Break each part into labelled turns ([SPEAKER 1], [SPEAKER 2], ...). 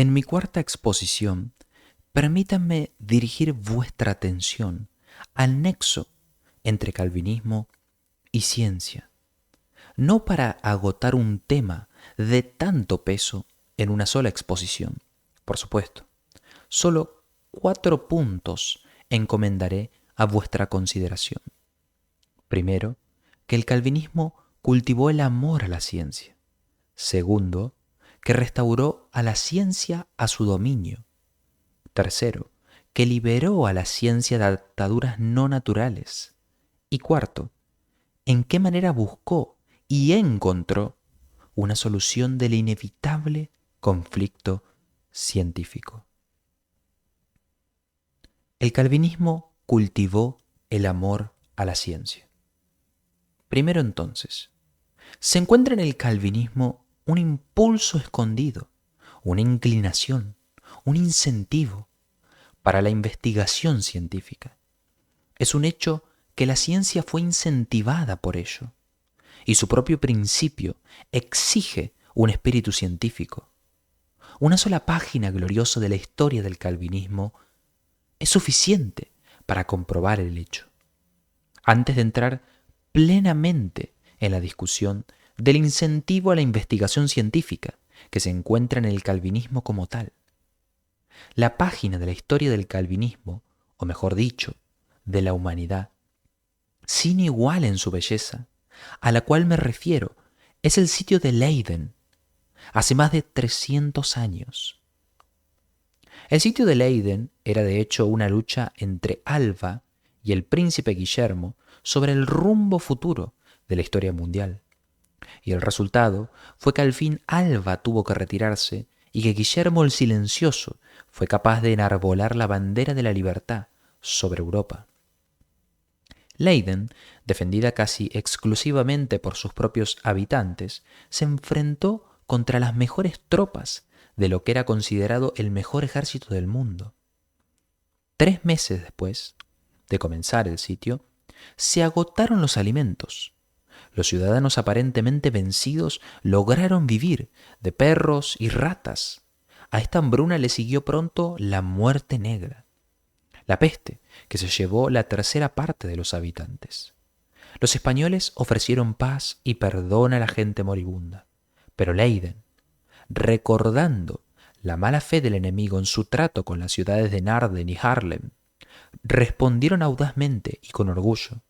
[SPEAKER 1] En mi cuarta exposición, permítanme dirigir vuestra atención al nexo entre calvinismo y ciencia, no para agotar un tema de tanto peso en una sola exposición, por supuesto. Solo 4 puntos encomendaré a vuestra consideración. Primero, que el calvinismo cultivó el amor a la ciencia. Segundo, que restauró a la ciencia a su dominio. Tercero, que liberó a la ciencia de ataduras no naturales. Y cuarto, en qué manera buscó y encontró una solución del inevitable conflicto científico. El calvinismo cultivó el amor a la ciencia. Primero entonces, se encuentra en el calvinismo un impulso escondido, una inclinación, un incentivo para la investigación científica. Es un hecho que la ciencia fue incentivada por ello, y su propio principio exige un espíritu científico. Una sola página gloriosa de la historia del calvinismo es suficiente para comprobar el hecho. Antes de entrar plenamente en la discusión del incentivo a la investigación científica que se encuentra en el calvinismo como tal, la página de la historia del calvinismo, o mejor dicho, de la humanidad, sin igual en su belleza, a la cual me refiero, es el sitio de Leiden, hace más de 300 años. El sitio de Leiden era de hecho una lucha entre Alva y el príncipe Guillermo sobre el rumbo futuro de la historia mundial. Y el resultado fue que al fin Alva tuvo que retirarse y que Guillermo el Silencioso fue capaz de enarbolar la bandera de la libertad sobre Europa. Leiden, defendida casi exclusivamente por sus propios habitantes, se enfrentó contra las mejores tropas de lo que era considerado el mejor ejército del mundo. 3 meses después de comenzar el sitio, se agotaron los alimentos. Los ciudadanos aparentemente vencidos lograron vivir de perros y ratas. A esta hambruna le siguió pronto la muerte negra, la peste, que se llevó la tercera parte de los habitantes. Los españoles ofrecieron paz y perdón a la gente moribunda, pero Leiden, recordando la mala fe del enemigo en su trato con las ciudades de Naarden y Haarlem, respondieron audazmente y con orgullo: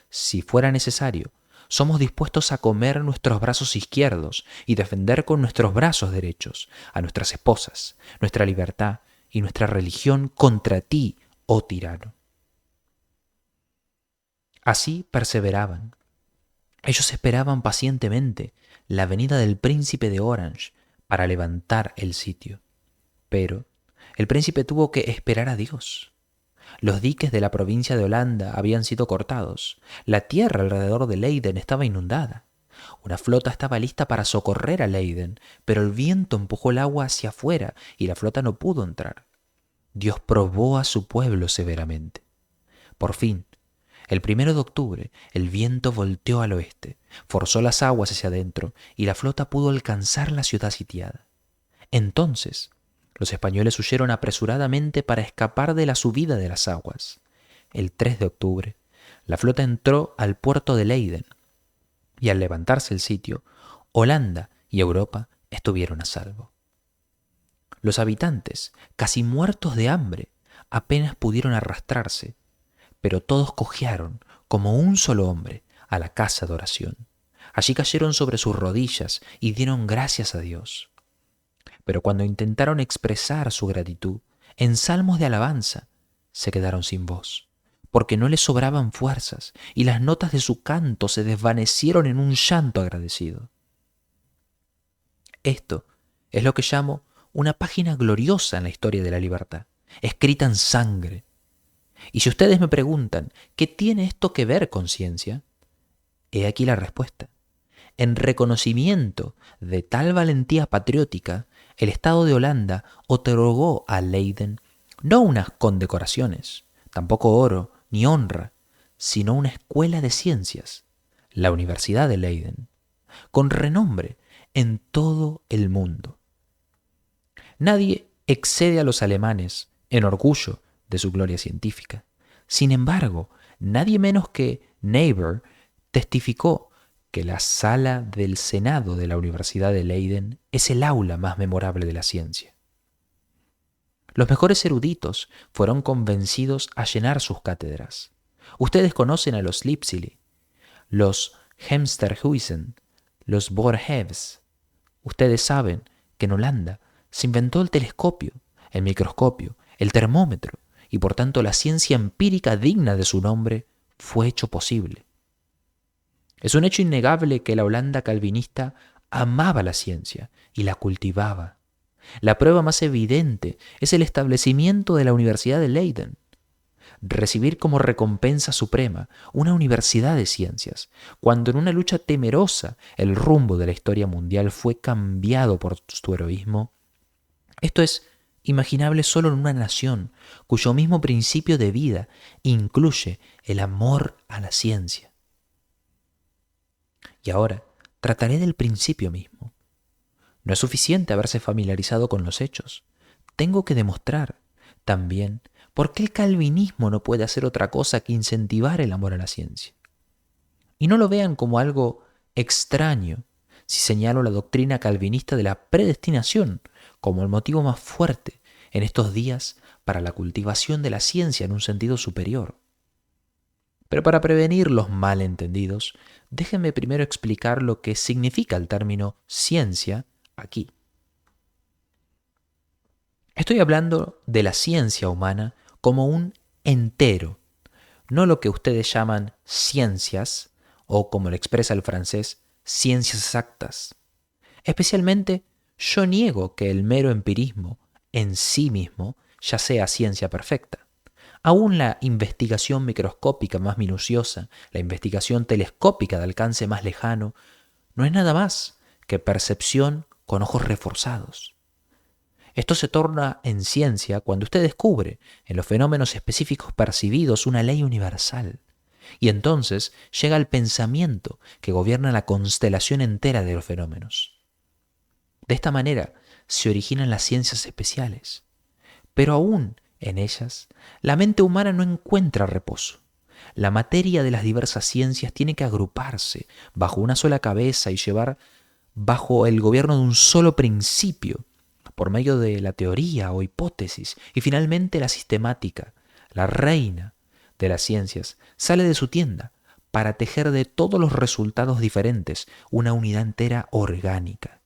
[SPEAKER 1] si fuera necesario, somos dispuestos a comer nuestros brazos izquierdos y defender con nuestros brazos derechos a nuestras esposas, nuestra libertad y nuestra religión contra ti, oh tirano. Así perseveraban. Ellos esperaban pacientemente la venida del príncipe de Orange para levantar el sitio. Pero el príncipe tuvo que esperar a Dios. Los diques de la provincia de Holanda habían sido cortados. La tierra alrededor de Leiden estaba inundada. Una flota estaba lista para socorrer a Leiden, pero el viento empujó el agua hacia afuera y la flota no pudo entrar. Dios probó a su pueblo severamente. Por fin, el 1 de octubre, el viento volteó al oeste, forzó las aguas hacia adentro y la flota pudo alcanzar la ciudad sitiada. Entonces, los españoles huyeron apresuradamente para escapar de la subida de las aguas. El 3 de octubre, la flota entró al puerto de Leiden y al levantarse el sitio, Holanda y Europa estuvieron a salvo. Los habitantes, casi muertos de hambre, apenas pudieron arrastrarse, pero todos cojearon como un solo hombre a la casa de oración. Allí cayeron sobre sus rodillas y dieron gracias a Dios. Pero cuando intentaron expresar su gratitud en salmos de alabanza, se quedaron sin voz, porque no les sobraban fuerzas y las notas de su canto se desvanecieron en un llanto agradecido. Esto es lo que llamo una página gloriosa en la historia de la libertad, escrita en sangre. Y si ustedes me preguntan, ¿qué tiene esto que ver con ciencia? He aquí la respuesta. En reconocimiento de tal valentía patriótica, el Estado de Holanda otorgó a Leiden no unas condecoraciones, tampoco oro ni honra, sino una escuela de ciencias, la Universidad de Leiden, con renombre en todo el mundo. Nadie excede a los alemanes en orgullo de su gloria científica. Sin embargo, nadie menos que Niebuhr testificó que la sala del Senado de la Universidad de Leiden es el aula más memorable de la ciencia. Los mejores eruditos fueron convencidos a llenar sus cátedras. Ustedes conocen a los Lipsili, los Hemsterhuisen, los Boerhaave. Ustedes saben que en Holanda se inventó el telescopio, el microscopio, el termómetro, y por tanto la ciencia empírica digna de su nombre fue hecho posible. Es un hecho innegable que la Holanda calvinista amaba la ciencia y la cultivaba. La prueba más evidente es el establecimiento de la Universidad de Leiden. Recibir como recompensa suprema una universidad de ciencias, cuando en una lucha temerosa el rumbo de la historia mundial fue cambiado por su heroísmo. Esto es imaginable solo en una nación cuyo mismo principio de vida incluye el amor a la ciencia. Y ahora trataré del principio mismo. No es suficiente haberse familiarizado con los hechos. Tengo que demostrar también por qué el calvinismo no puede hacer otra cosa que incentivar el amor a la ciencia. Y no lo vean como algo extraño si señalo la doctrina calvinista de la predestinación como el motivo más fuerte en estos días para la cultivación de la ciencia en un sentido superior. Pero para prevenir los malentendidos, déjenme primero explicar lo que significa el término ciencia aquí. Estoy hablando de la ciencia humana como un entero, no lo que ustedes llaman ciencias, o como lo expresa el francés, ciencias exactas. Especialmente, yo niego que el mero empirismo en sí mismo ya sea ciencia perfecta. Aún la investigación microscópica más minuciosa, la investigación telescópica de alcance más lejano, no es nada más que percepción con ojos reforzados. Esto se torna en ciencia cuando usted descubre en los fenómenos específicos percibidos una ley universal. Y entonces llega el pensamiento que gobierna la constelación entera de los fenómenos. De esta manera se originan las ciencias especiales. Pero aún en ellas, la mente humana no encuentra reposo. La materia de las diversas ciencias tiene que agruparse bajo una sola cabeza y llevar bajo el gobierno de un solo principio, por medio de la teoría o hipótesis, y finalmente la sistemática, la reina de las ciencias, sale de su tienda para tejer de todos los resultados diferentes una unidad entera orgánica.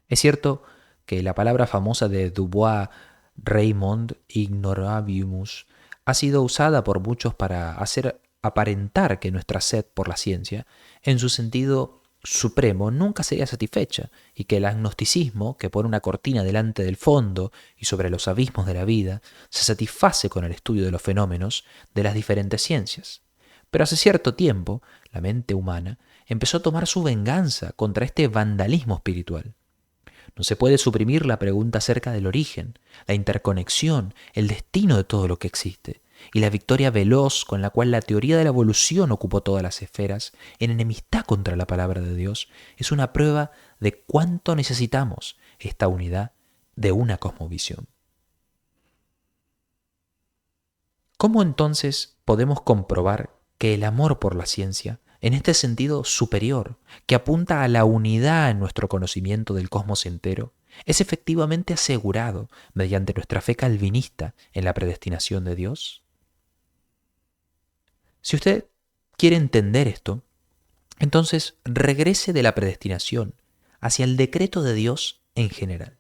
[SPEAKER 1] Es cierto que la palabra famosa de Dubois, Raymond ignorabimus, ha sido usada por muchos para hacer aparentar que nuestra sed por la ciencia, en su sentido supremo, nunca sería satisfecha, y que el agnosticismo, que pone una cortina delante del fondo y sobre los abismos de la vida, se satisface con el estudio de los fenómenos de las diferentes ciencias. Pero hace cierto tiempo, la mente humana empezó a tomar su venganza contra este vandalismo espiritual. No se puede suprimir la pregunta acerca del origen, la interconexión, el destino de todo lo que existe, y la victoria veloz con la cual la teoría de la evolución ocupó todas las esferas, en enemistad contra la palabra de Dios, es una prueba de cuánto necesitamos esta unidad de una cosmovisión. ¿Cómo entonces podemos comprobar que el amor por la ciencia, en este sentido superior, que apunta a la unidad en nuestro conocimiento del cosmos entero, es efectivamente asegurado mediante nuestra fe calvinista en la predestinación de Dios? Si usted quiere entender esto, entonces regrese de la predestinación hacia el decreto de Dios en general.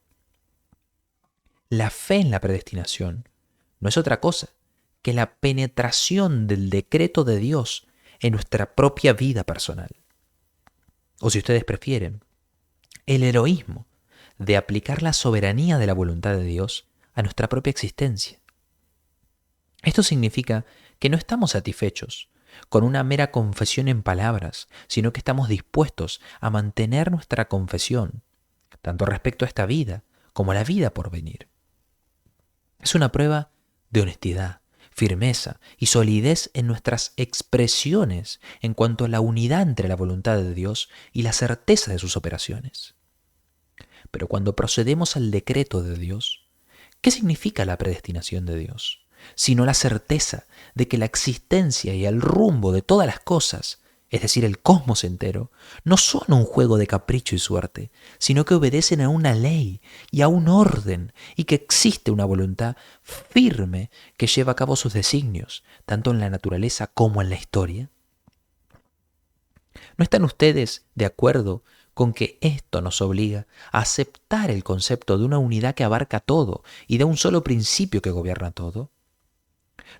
[SPEAKER 1] La fe en la predestinación no es otra cosa que la penetración del decreto de Dios en nuestra propia vida personal. O si ustedes prefieren, el heroísmo de aplicar la soberanía de la voluntad de Dios a nuestra propia existencia. Esto significa que no estamos satisfechos con una mera confesión en palabras, sino que estamos dispuestos a mantener nuestra confesión, tanto respecto a esta vida como a la vida por venir. Es una prueba de honestidad, firmeza y solidez en nuestras expresiones en cuanto a la unidad entre la voluntad de Dios y la certeza de sus operaciones. Pero cuando procedemos al decreto de Dios, ¿qué significa la predestinación de Dios? Sino la certeza de que la existencia y el rumbo de todas las cosas, es decir, el cosmos entero, no son un juego de capricho y suerte, sino que obedecen a una ley y a un orden, y que existe una voluntad firme que lleva a cabo sus designios, tanto en la naturaleza como en la historia. ¿No están ustedes de acuerdo con que esto nos obliga a aceptar el concepto de una unidad que abarca todo y de un solo principio que gobierna todo?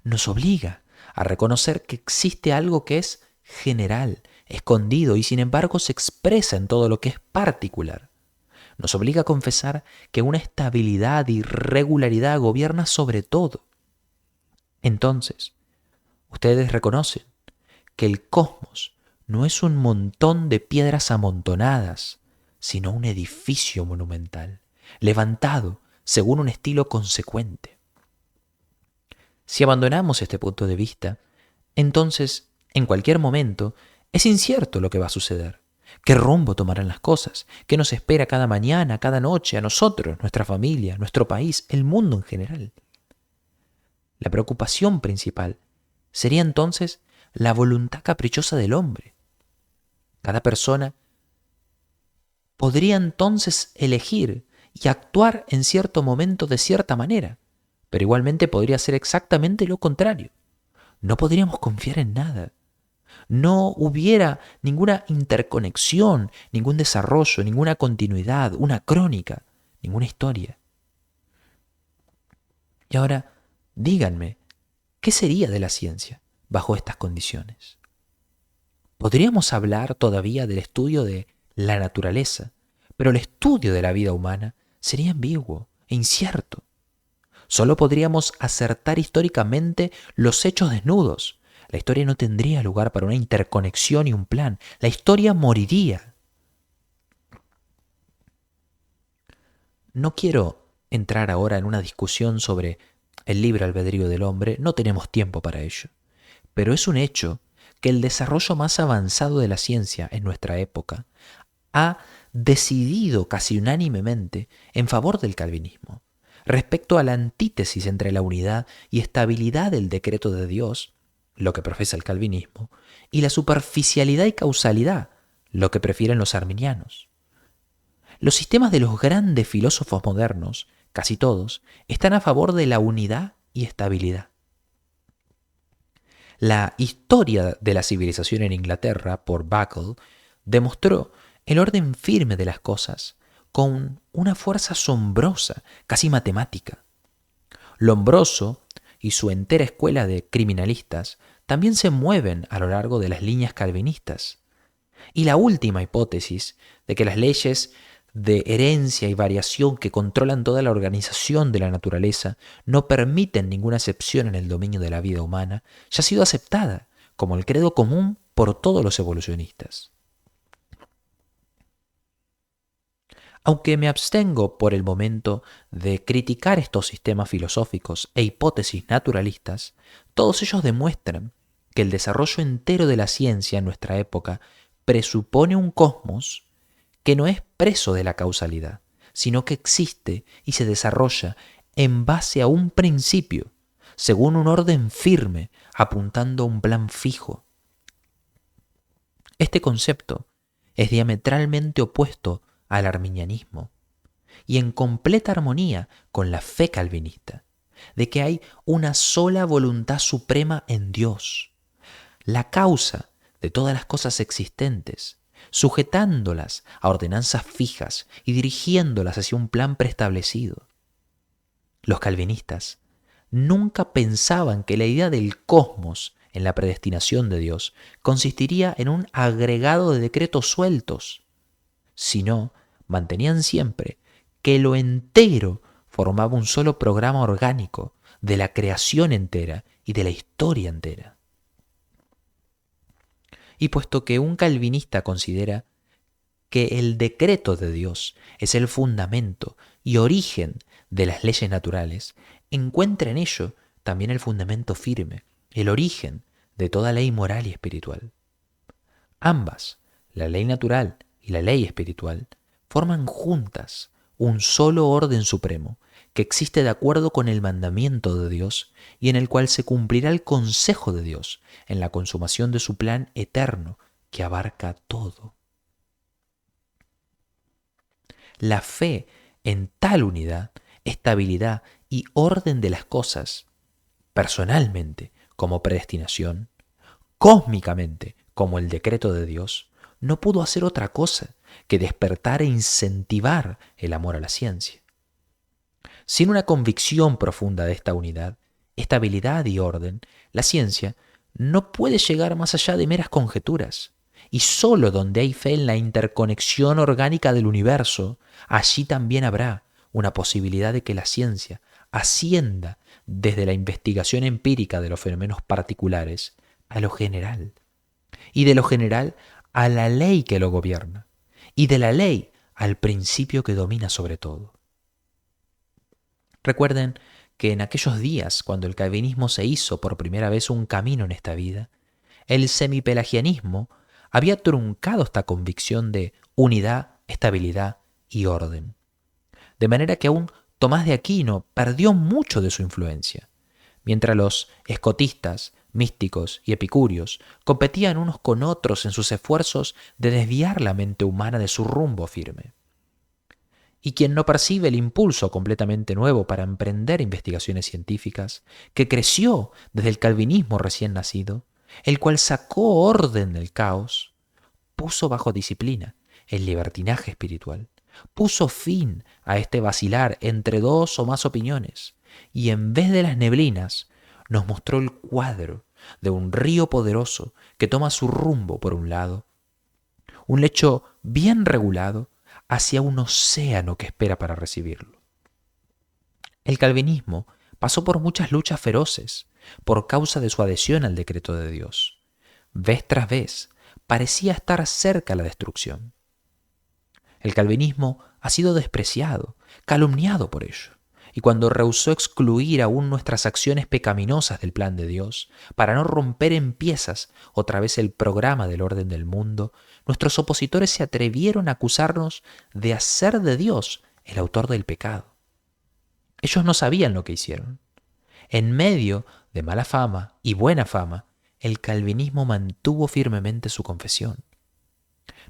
[SPEAKER 1] Nos obliga a reconocer que existe algo que es general, escondido y sin embargo se expresa en todo lo que es particular. Nos obliga a confesar que una estabilidad y regularidad gobierna sobre todo. Entonces, ustedes reconocen que el cosmos no es un montón de piedras amontonadas, sino un edificio monumental, levantado según un estilo consecuente. Si abandonamos este punto de vista, entonces, en cualquier momento, es incierto lo que va a suceder. ¿Qué rumbo tomarán las cosas? ¿Qué nos espera cada mañana, cada noche, a nosotros, nuestra familia, nuestro país, el mundo en general? La preocupación principal sería entonces la voluntad caprichosa del hombre. Cada persona podría entonces elegir y actuar en cierto momento de cierta manera, pero igualmente podría ser exactamente lo contrario. No podríamos confiar en nada. No hubiera ninguna interconexión, ningún desarrollo, ninguna continuidad, una crónica, ninguna historia. Y ahora, díganme, ¿qué sería de la ciencia bajo estas condiciones? Podríamos hablar todavía del estudio de la naturaleza, pero el estudio de la vida humana sería ambiguo e incierto. Solo podríamos acertar históricamente los hechos desnudos. La historia no tendría lugar para una interconexión y un plan. La historia moriría. No quiero entrar ahora en una discusión sobre el libre albedrío del hombre, no tenemos tiempo para ello. Pero es un hecho que el desarrollo más avanzado de la ciencia en nuestra época ha decidido casi unánimemente en favor del calvinismo. Respecto a la antítesis entre la unidad y estabilidad del decreto de Dios, lo que profesa el calvinismo, y la superficialidad y causalidad, lo que prefieren los arminianos. Los sistemas de los grandes filósofos modernos, casi todos, están a favor de la unidad y estabilidad. La historia de la civilización en Inglaterra, por Buckle, demostró el orden firme de las cosas con una fuerza asombrosa, casi matemática. Lombroso y su entera escuela de criminalistas también se mueven a lo largo de las líneas calvinistas. Y la última hipótesis de que las leyes de herencia y variación que controlan toda la organización de la naturaleza no permiten ninguna excepción en el dominio de la vida humana, ya ha sido aceptada como el credo común por todos los evolucionistas. Aunque me abstengo por el momento de criticar estos sistemas filosóficos e hipótesis naturalistas, todos ellos demuestran que el desarrollo entero de la ciencia en nuestra época presupone un cosmos que no es preso de la causalidad, sino que existe y se desarrolla en base a un principio, según un orden firme, apuntando a un plan fijo. Este concepto es diametralmente opuesto al arminianismo y en completa armonía con la fe calvinista, de que hay una sola voluntad suprema en Dios, la causa de todas las cosas existentes, sujetándolas a ordenanzas fijas y dirigiéndolas hacia un plan preestablecido. Los calvinistas nunca pensaban que la idea del cosmos en la predestinación de Dios consistiría en un agregado de decretos sueltos, sino mantenían siempre que lo entero formaba un solo programa orgánico de la creación entera y de la historia entera. Y puesto que un calvinista considera que el decreto de Dios es el fundamento y origen de las leyes naturales, encuentra en ello también el fundamento firme, el origen de toda ley moral y espiritual. Ambas, la ley natural y la ley espiritual, forman juntas un solo orden supremo, que existe de acuerdo con el mandamiento de Dios y en el cual se cumplirá el consejo de Dios en la consumación de su plan eterno que abarca todo. La fe en tal unidad, estabilidad y orden de las cosas, personalmente como predestinación, cósmicamente como el decreto de Dios, no pudo hacer otra cosa que despertar e incentivar el amor a la ciencia. Sin una convicción profunda de esta unidad, estabilidad y orden, la ciencia no puede llegar más allá de meras conjeturas. Y sólo donde hay fe en la interconexión orgánica del universo, allí también habrá una posibilidad de que la ciencia ascienda desde la investigación empírica de los fenómenos particulares a lo general, y de lo general a la ley que lo gobierna, y de la ley al principio que domina sobre todo. Recuerden que en aquellos días, cuando el calvinismo se hizo por primera vez un camino en esta vida, el semipelagianismo había truncado esta convicción de unidad, estabilidad y orden. De manera que aún Tomás de Aquino perdió mucho de su influencia, mientras los escotistas, místicos y epicúreos competían unos con otros en sus esfuerzos de desviar la mente humana de su rumbo firme. Y quien no percibe el impulso completamente nuevo para emprender investigaciones científicas, que creció desde el calvinismo recién nacido, el cual sacó orden del caos, puso bajo disciplina el libertinaje espiritual, puso fin a este vacilar entre dos o más opiniones, y en vez de las neblinas, nos mostró el cuadro de un río poderoso que toma su rumbo por un lado, un lecho bien regulado hacia un océano que espera para recibirlo. El calvinismo pasó por muchas luchas feroces por causa de su adhesión al decreto de Dios. Vez tras vez parecía estar cerca la destrucción. El calvinismo ha sido despreciado, calumniado por ello, y cuando rehusó excluir aún nuestras acciones pecaminosas del plan de Dios, para no romper en piezas otra vez el programa del orden del mundo, nuestros opositores se atrevieron a acusarnos de hacer de Dios el autor del pecado. Ellos no sabían lo que hicieron. En medio de mala fama y buena fama, el calvinismo mantuvo firmemente su confesión.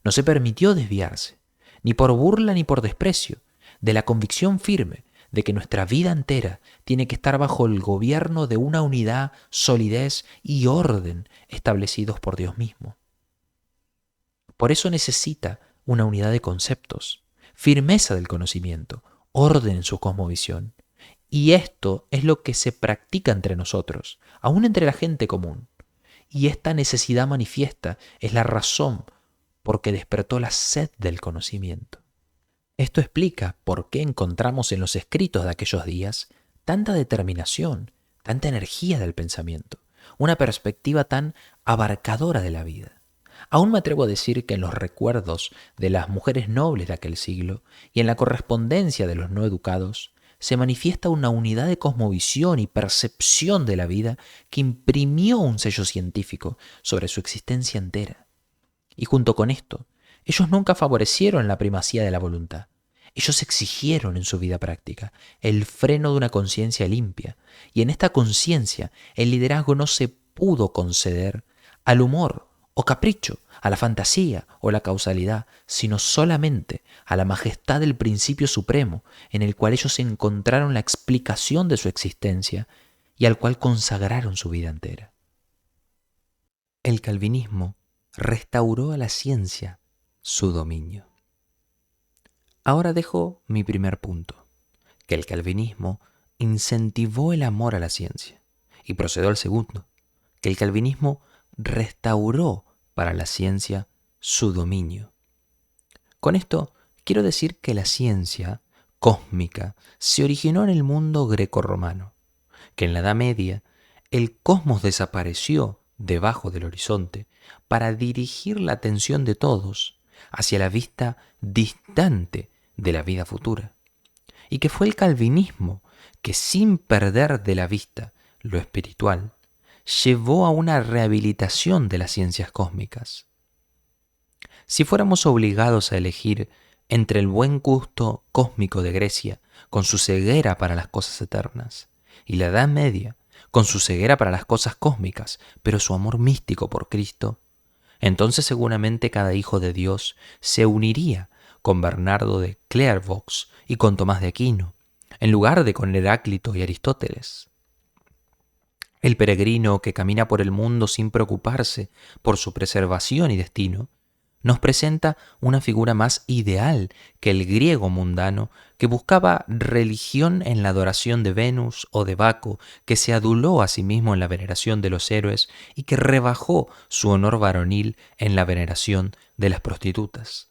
[SPEAKER 1] No se permitió desviarse, ni por burla ni por desprecio, de la convicción firme de que nuestra vida entera tiene que estar bajo el gobierno de una unidad, solidez y orden establecidos por Dios mismo. Por eso necesita una unidad de conceptos, firmeza del conocimiento, orden en su cosmovisión. Y esto es lo que se practica entre nosotros, aún entre la gente común. Y esta necesidad manifiesta es la razón por que despertó la sed del conocimiento. Esto explica por qué encontramos en los escritos de aquellos días tanta determinación, tanta energía del pensamiento, una perspectiva tan abarcadora de la vida. Aún me atrevo a decir que en los recuerdos de las mujeres nobles de aquel siglo y en la correspondencia de los no educados se manifiesta una unidad de cosmovisión y percepción de la vida que imprimió un sello científico sobre su existencia entera. Y junto con esto, ellos nunca favorecieron la primacía de la voluntad. Ellos exigieron en su vida práctica el freno de una conciencia limpia, y en esta conciencia el liderazgo no se pudo conceder al humor o capricho, a la fantasía o la causalidad, sino solamente a la majestad del principio supremo en el cual ellos encontraron la explicación de su existencia y al cual consagraron su vida entera. El calvinismo restauró a la ciencia su dominio. Ahora dejo mi primer punto, que el calvinismo incentivó el amor a la ciencia, y procedo al segundo, que el calvinismo restauró para la ciencia su dominio. Con esto quiero decir que la ciencia cósmica se originó en el mundo grecorromano, que en la Edad Media el cosmos desapareció debajo del horizonte para dirigir la atención de todos hacia la vista distante de la vida futura, y que fue el calvinismo que, sin perder de la vista lo espiritual, llevó a una rehabilitación de las ciencias cósmicas. Si fuéramos obligados a elegir entre el buen gusto cósmico de Grecia, con su ceguera para las cosas eternas, y la Edad Media, con su ceguera para las cosas cósmicas, pero su amor místico por Cristo, entonces seguramente cada hijo de Dios se uniría con Bernardo de Clairvaux y con Tomás de Aquino, en lugar de con Heráclito y Aristóteles. El peregrino que camina por el mundo sin preocuparse por su preservación y destino, nos presenta una figura más ideal que el griego mundano que buscaba religión en la adoración de Venus o de Baco, que se aduló a sí mismo en la veneración de los héroes y que rebajó su honor varonil en la veneración de las prostitutas.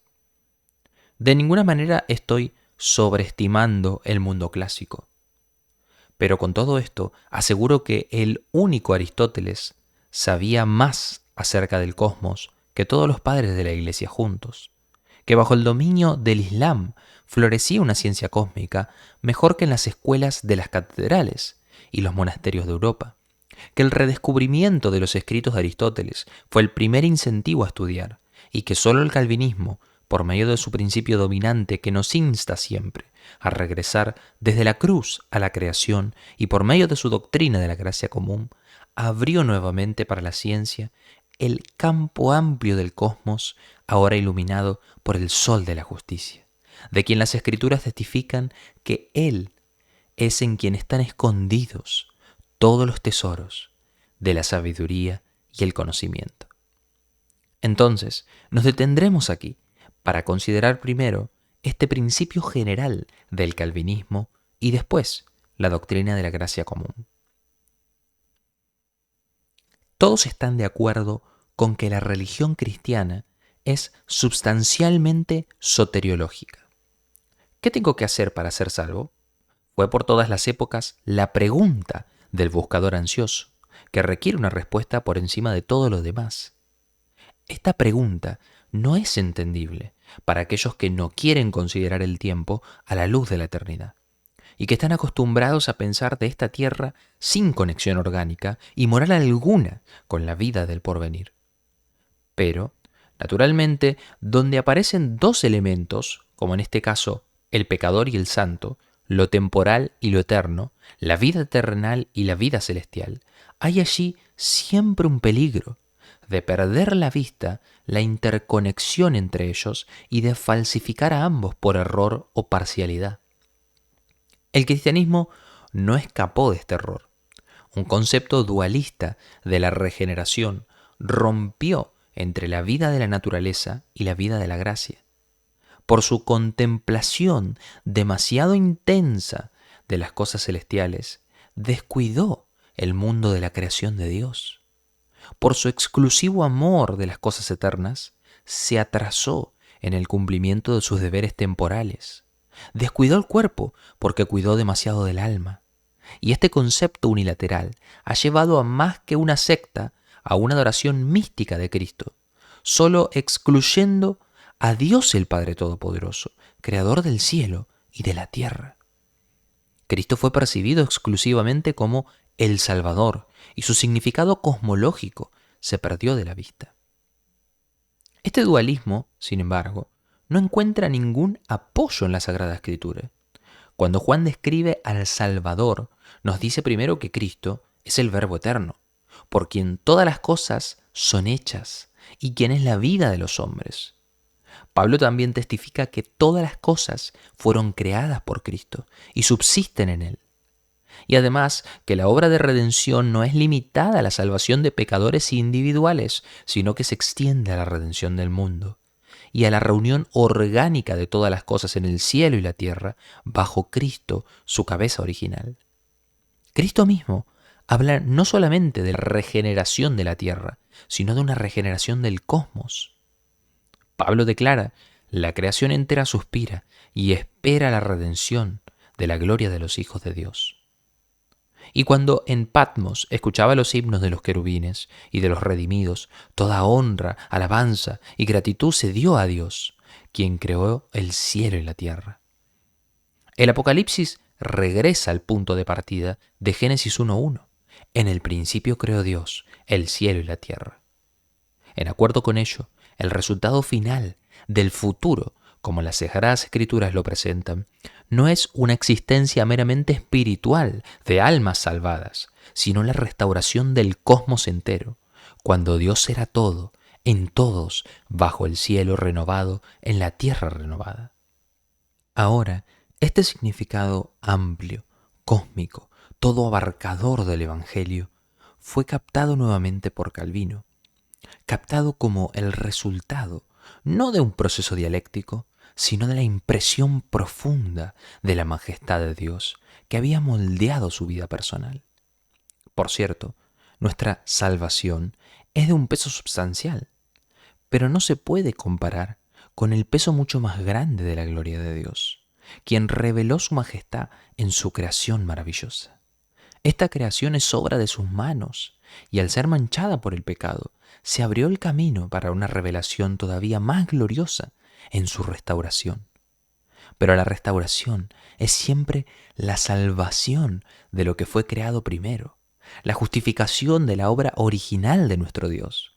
[SPEAKER 1] De ninguna manera estoy sobreestimando el mundo clásico, pero con todo esto aseguro que el único Aristóteles sabía más acerca del cosmos que todos los padres de la Iglesia juntos, que bajo el dominio del Islam florecía una ciencia cósmica mejor que en las escuelas de las catedrales y los monasterios de Europa, que el redescubrimiento de los escritos de Aristóteles fue el primer incentivo a estudiar, y que sólo el calvinismo, por medio de su principio dominante que nos insta siempre a regresar desde la cruz a la creación y por medio de su doctrina de la gracia común, abrió nuevamente para la ciencia el campo amplio del cosmos, ahora iluminado por el sol de la justicia, de quien las Escrituras testifican que Él es en quien están escondidos todos los tesoros de la sabiduría y el conocimiento. Entonces, nos detendremos aquí para considerar primero este principio general del calvinismo y después la doctrina de la gracia común. Todos están de acuerdo con que la religión cristiana es sustancialmente soteriológica. ¿Qué tengo que hacer para ser salvo? Fue por todas las épocas la pregunta del buscador ansioso, que requiere una respuesta por encima de todo lo demás. Esta pregunta no es entendible para aquellos que no quieren considerar el tiempo a la luz de la eternidad, y que están acostumbrados a pensar de esta tierra sin conexión orgánica y moral alguna con la vida del porvenir. Pero, naturalmente, donde aparecen dos elementos, como en este caso el pecador y el santo, lo temporal y lo eterno, la vida terrenal y la vida celestial, hay allí siempre un peligro de perder la vista la interconexión entre ellos y de falsificar a ambos por error o parcialidad. El cristianismo no escapó de este error. Un concepto dualista de la regeneración rompió entre la vida de la naturaleza y la vida de la gracia. Por su contemplación demasiado intensa de las cosas celestiales, descuidó el mundo de la creación de Dios. Por su exclusivo amor de las cosas eternas, se atrasó en el cumplimiento de sus deberes temporales. Descuidó el cuerpo porque cuidó demasiado del alma. Y este concepto unilateral ha llevado a más que una secta a una adoración mística de Cristo, solo excluyendo a Dios el Padre Todopoderoso, Creador del cielo y de la tierra. Cristo fue percibido exclusivamente como el Salvador, y su significado cosmológico se perdió de la vista. Este dualismo, sin embargo, no encuentra ningún apoyo en la Sagrada Escritura. Cuando Juan describe al Salvador, nos dice primero que Cristo es el Verbo eterno, por quien todas las cosas son hechas y quien es la vida de los hombres. Pablo también testifica que todas las cosas fueron creadas por Cristo y subsisten en Él. Y además que la obra de redención no es limitada a la salvación de pecadores individuales, sino que se extiende a la redención del mundo y a la reunión orgánica de todas las cosas en el cielo y la tierra bajo Cristo, su cabeza original. Cristo mismo habla no solamente de la regeneración de la tierra, sino de una regeneración del cosmos. Pablo declara: la creación entera suspira y espera la redención de la gloria de los hijos de Dios. Y cuando en Patmos escuchaba los himnos de los querubines y de los redimidos, toda honra, alabanza y gratitud se dio a Dios, quien creó el cielo y la tierra. El Apocalipsis regresa al punto de partida de Génesis 1:1. En el principio creó Dios el cielo y la tierra. En acuerdo con ello, el resultado final del futuro como las Sagradas Escrituras lo presentan, no es una existencia meramente espiritual de almas salvadas, sino la restauración del cosmos entero, cuando Dios era todo, en todos, bajo el cielo renovado, en la tierra renovada. Ahora, este significado amplio, cósmico, todo abarcador del Evangelio, fue captado nuevamente por Calvino, captado como el resultado no de un proceso dialéctico, sino de la impresión profunda de la majestad de Dios que había moldeado su vida personal. Por cierto, nuestra salvación es de un peso substancial, pero no se puede comparar con el peso mucho más grande de la gloria de Dios, quien reveló su majestad en su creación maravillosa. Esta creación es obra de sus manos, y al ser manchada por el pecado, se abrió el camino para una revelación todavía más gloriosa en su restauración. Pero la restauración es siempre la salvación de lo que fue creado primero, la justificación de la obra original de nuestro Dios.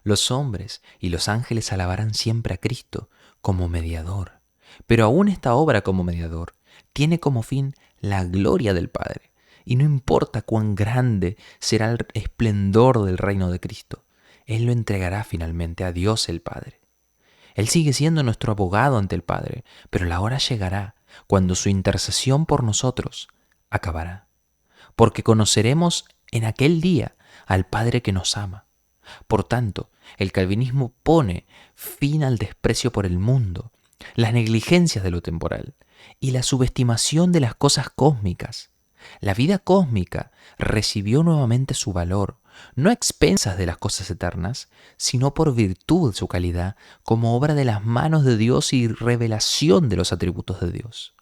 [SPEAKER 1] Los hombres y los ángeles alabarán siempre a Cristo como mediador, pero aún esta obra como mediador tiene como fin la gloria del Padre, y no importa cuán grande será el esplendor del reino de Cristo, Él lo entregará finalmente a Dios el Padre. Él sigue siendo nuestro abogado ante el Padre, pero la hora llegará cuando su intercesión por nosotros acabará, porque conoceremos en aquel día al Padre que nos ama. Por tanto, el calvinismo pone fin al desprecio por el mundo, las negligencias de lo temporal y la subestimación de las cosas cósmicas. La vida cósmica recibió nuevamente su valor, no a expensas de las cosas eternas, sino por virtud de su calidad como obra de las manos de Dios y revelación de los atributos de Dios.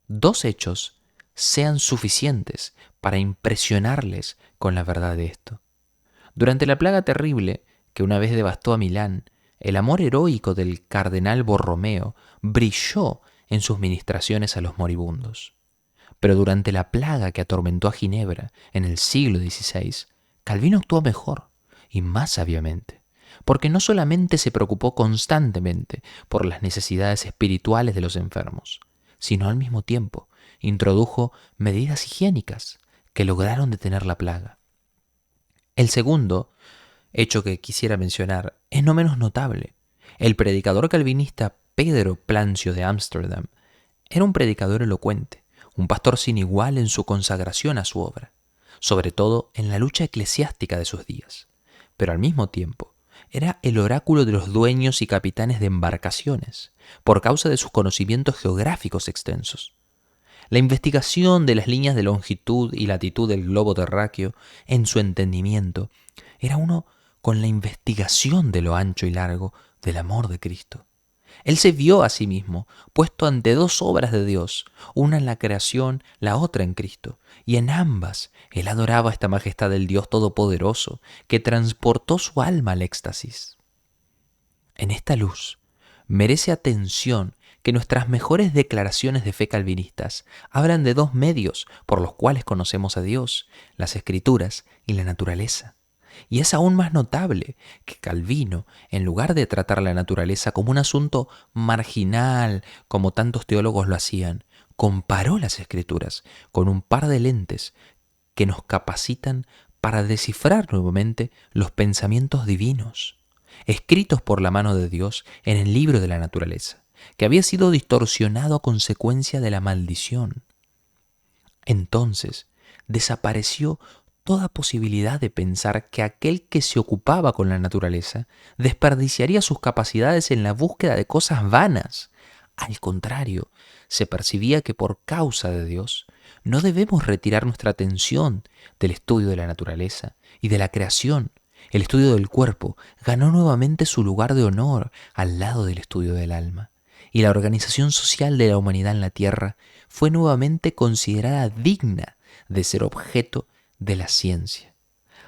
[SPEAKER 1] Dos hechos sean suficientes para impresionarles con la verdad de esto. Durante la plaga terrible que una vez devastó a Milán, el amor heroico del cardenal Borromeo brilló en sus ministraciones a los moribundos. Pero durante la plaga que atormentó a Ginebra en el siglo XVI, Calvino actuó mejor y más sabiamente, porque no solamente se preocupó constantemente por las necesidades espirituales de los enfermos, sino al mismo tiempo introdujo medidas higiénicas que lograron detener la plaga. El segundo hecho que quisiera mencionar es no menos notable. El predicador calvinista Pedro Plancio de Ámsterdam era un predicador elocuente, un pastor sin igual en su consagración a su obra, sobre todo en la lucha eclesiástica de sus días, pero al mismo tiempo era el oráculo de los dueños y capitanes de embarcaciones, por causa de sus conocimientos geográficos extensos. La investigación de las líneas de longitud y latitud del globo terráqueo en su entendimiento era uno con la investigación de lo ancho y largo del amor de Cristo. Él se vio a sí mismo puesto ante dos obras de Dios, una en la creación, la otra en Cristo, y en ambas él adoraba esta majestad del Dios Todopoderoso que transportó su alma al éxtasis. En esta luz merece atención que nuestras mejores declaraciones de fe calvinistas hablan de dos medios por los cuales conocemos a Dios, las Escrituras y la naturaleza. Y es aún más notable que Calvino, en lugar de tratar la naturaleza como un asunto marginal, como tantos teólogos lo hacían, comparó las Escrituras con un par de lentes que nos capacitan para descifrar nuevamente los pensamientos divinos, escritos por la mano de Dios en el libro de la naturaleza, que había sido distorsionado a consecuencia de la maldición. Entonces desapareció toda posibilidad de pensar que aquel que se ocupaba con la naturaleza desperdiciaría sus capacidades en la búsqueda de cosas vanas. Al contrario, se percibía que por causa de Dios no debemos retirar nuestra atención del estudio de la naturaleza y de la creación. El estudio del cuerpo ganó nuevamente su lugar de honor al lado del estudio del alma, y la organización social de la humanidad en la tierra fue nuevamente considerada digna de ser objeto de la ciencia,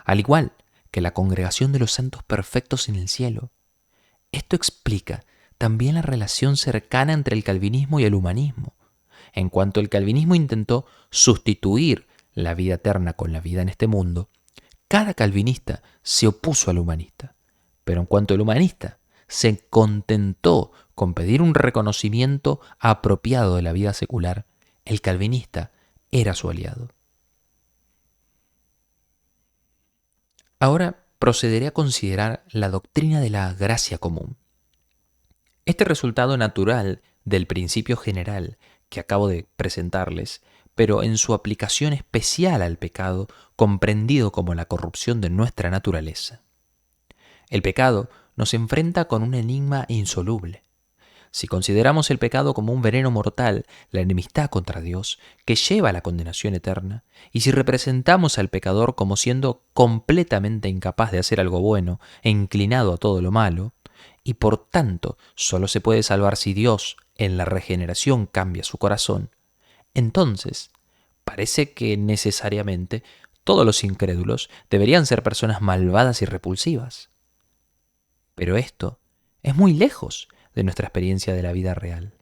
[SPEAKER 1] al igual que la congregación de los santos perfectos en el cielo. Esto explica también la relación cercana entre el calvinismo y el humanismo. En cuanto el calvinismo intentó sustituir la vida eterna con la vida en este mundo, cada calvinista se opuso al humanista. Pero en cuanto el humanista se contentó con pedir un reconocimiento apropiado de la vida secular, el calvinista era su aliado. Ahora procederé a considerar la doctrina de la gracia común. Este resultado natural del principio general que acabo de presentarles, pero en su aplicación especial al pecado, comprendido como la corrupción de nuestra naturaleza. El pecado nos enfrenta con un enigma insoluble. Si consideramos el pecado como un veneno mortal, la enemistad contra Dios, que lleva a la condenación eterna, y si representamos al pecador como siendo completamente incapaz de hacer algo bueno e inclinado a todo lo malo, y por tanto solo se puede salvar si Dios en la regeneración cambia su corazón, entonces parece que necesariamente todos los incrédulos deberían ser personas malvadas y repulsivas. Pero esto es muy lejos de nuestra experiencia de la vida real.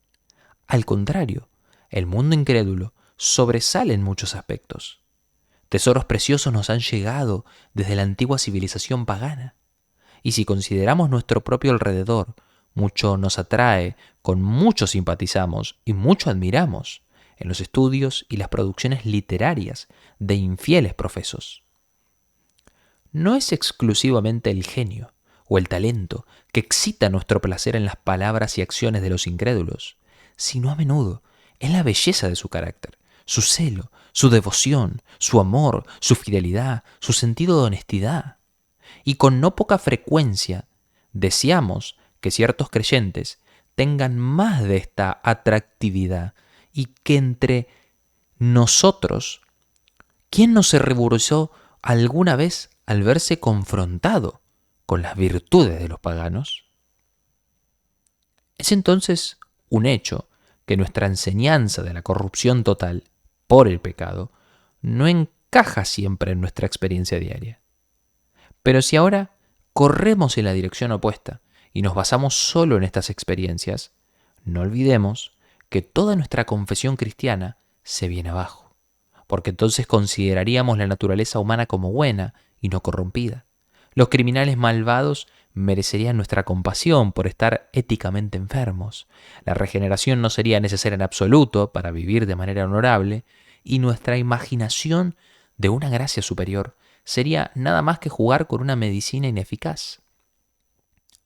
[SPEAKER 1] Al contrario, el mundo incrédulo sobresale en muchos aspectos. Tesoros preciosos nos han llegado desde la antigua civilización pagana. Y si consideramos nuestro propio alrededor, mucho nos atrae, con mucho simpatizamos y mucho admiramos en los estudios y las producciones literarias de infieles profesos. No es exclusivamente el genio o el talento que excita nuestro placer en las palabras y acciones de los incrédulos, sino a menudo es la belleza de su carácter, su celo, su devoción, su amor, su fidelidad, su sentido de honestidad. Y con no poca frecuencia deseamos que ciertos creyentes tengan más de esta atractividad y que entre nosotros, ¿quién no se ruborizó alguna vez al verse confrontado con las virtudes de los paganos? Es entonces un hecho que nuestra enseñanza de la corrupción total por el pecado no encaja siempre en nuestra experiencia diaria. Pero si ahora corremos en la dirección opuesta y nos basamos solo en estas experiencias, no olvidemos que toda nuestra confesión cristiana se viene abajo, porque entonces consideraríamos la naturaleza humana como buena y no corrompida. Los criminales malvados merecerían nuestra compasión por estar éticamente enfermos. La regeneración no sería necesaria en absoluto para vivir de manera honorable, y nuestra imaginación de una gracia superior sería nada más que jugar con una medicina ineficaz.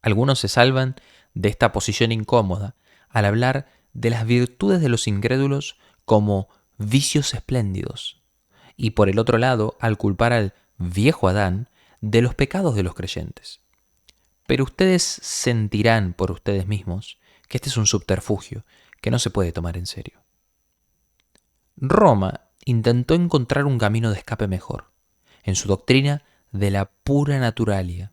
[SPEAKER 1] Algunos se salvan de esta posición incómoda al hablar de las virtudes de los incrédulos como vicios espléndidos, y por el otro lado al culpar al viejo Adán de los pecados de los creyentes. Pero ustedes sentirán por ustedes mismos que este es un subterfugio que no se puede tomar en serio. Roma intentó encontrar un camino de escape mejor, en su doctrina de la pura naturalia.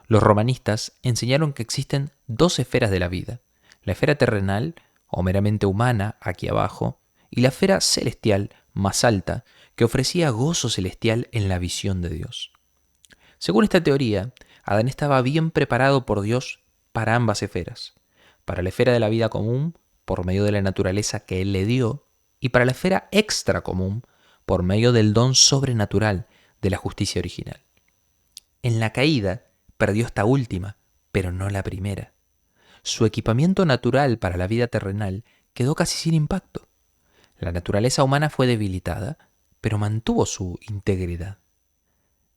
[SPEAKER 1] Los romanistas enseñaron que existen dos esferas de la vida, la esfera terrenal, o meramente humana, aquí abajo, y la esfera celestial, más alta, que ofrecía gozo celestial en la visión de Dios. Según esta teoría, Adán estaba bien preparado por Dios para ambas esferas, para la esfera de la vida común, por medio de la naturaleza que Él le dio, y para la esfera extra común, por medio del don sobrenatural de la justicia original. En la caída, perdió esta última, pero no la primera. Su equipamiento natural para la vida terrenal quedó casi sin impacto. La naturaleza humana fue debilitada, pero mantuvo su integridad.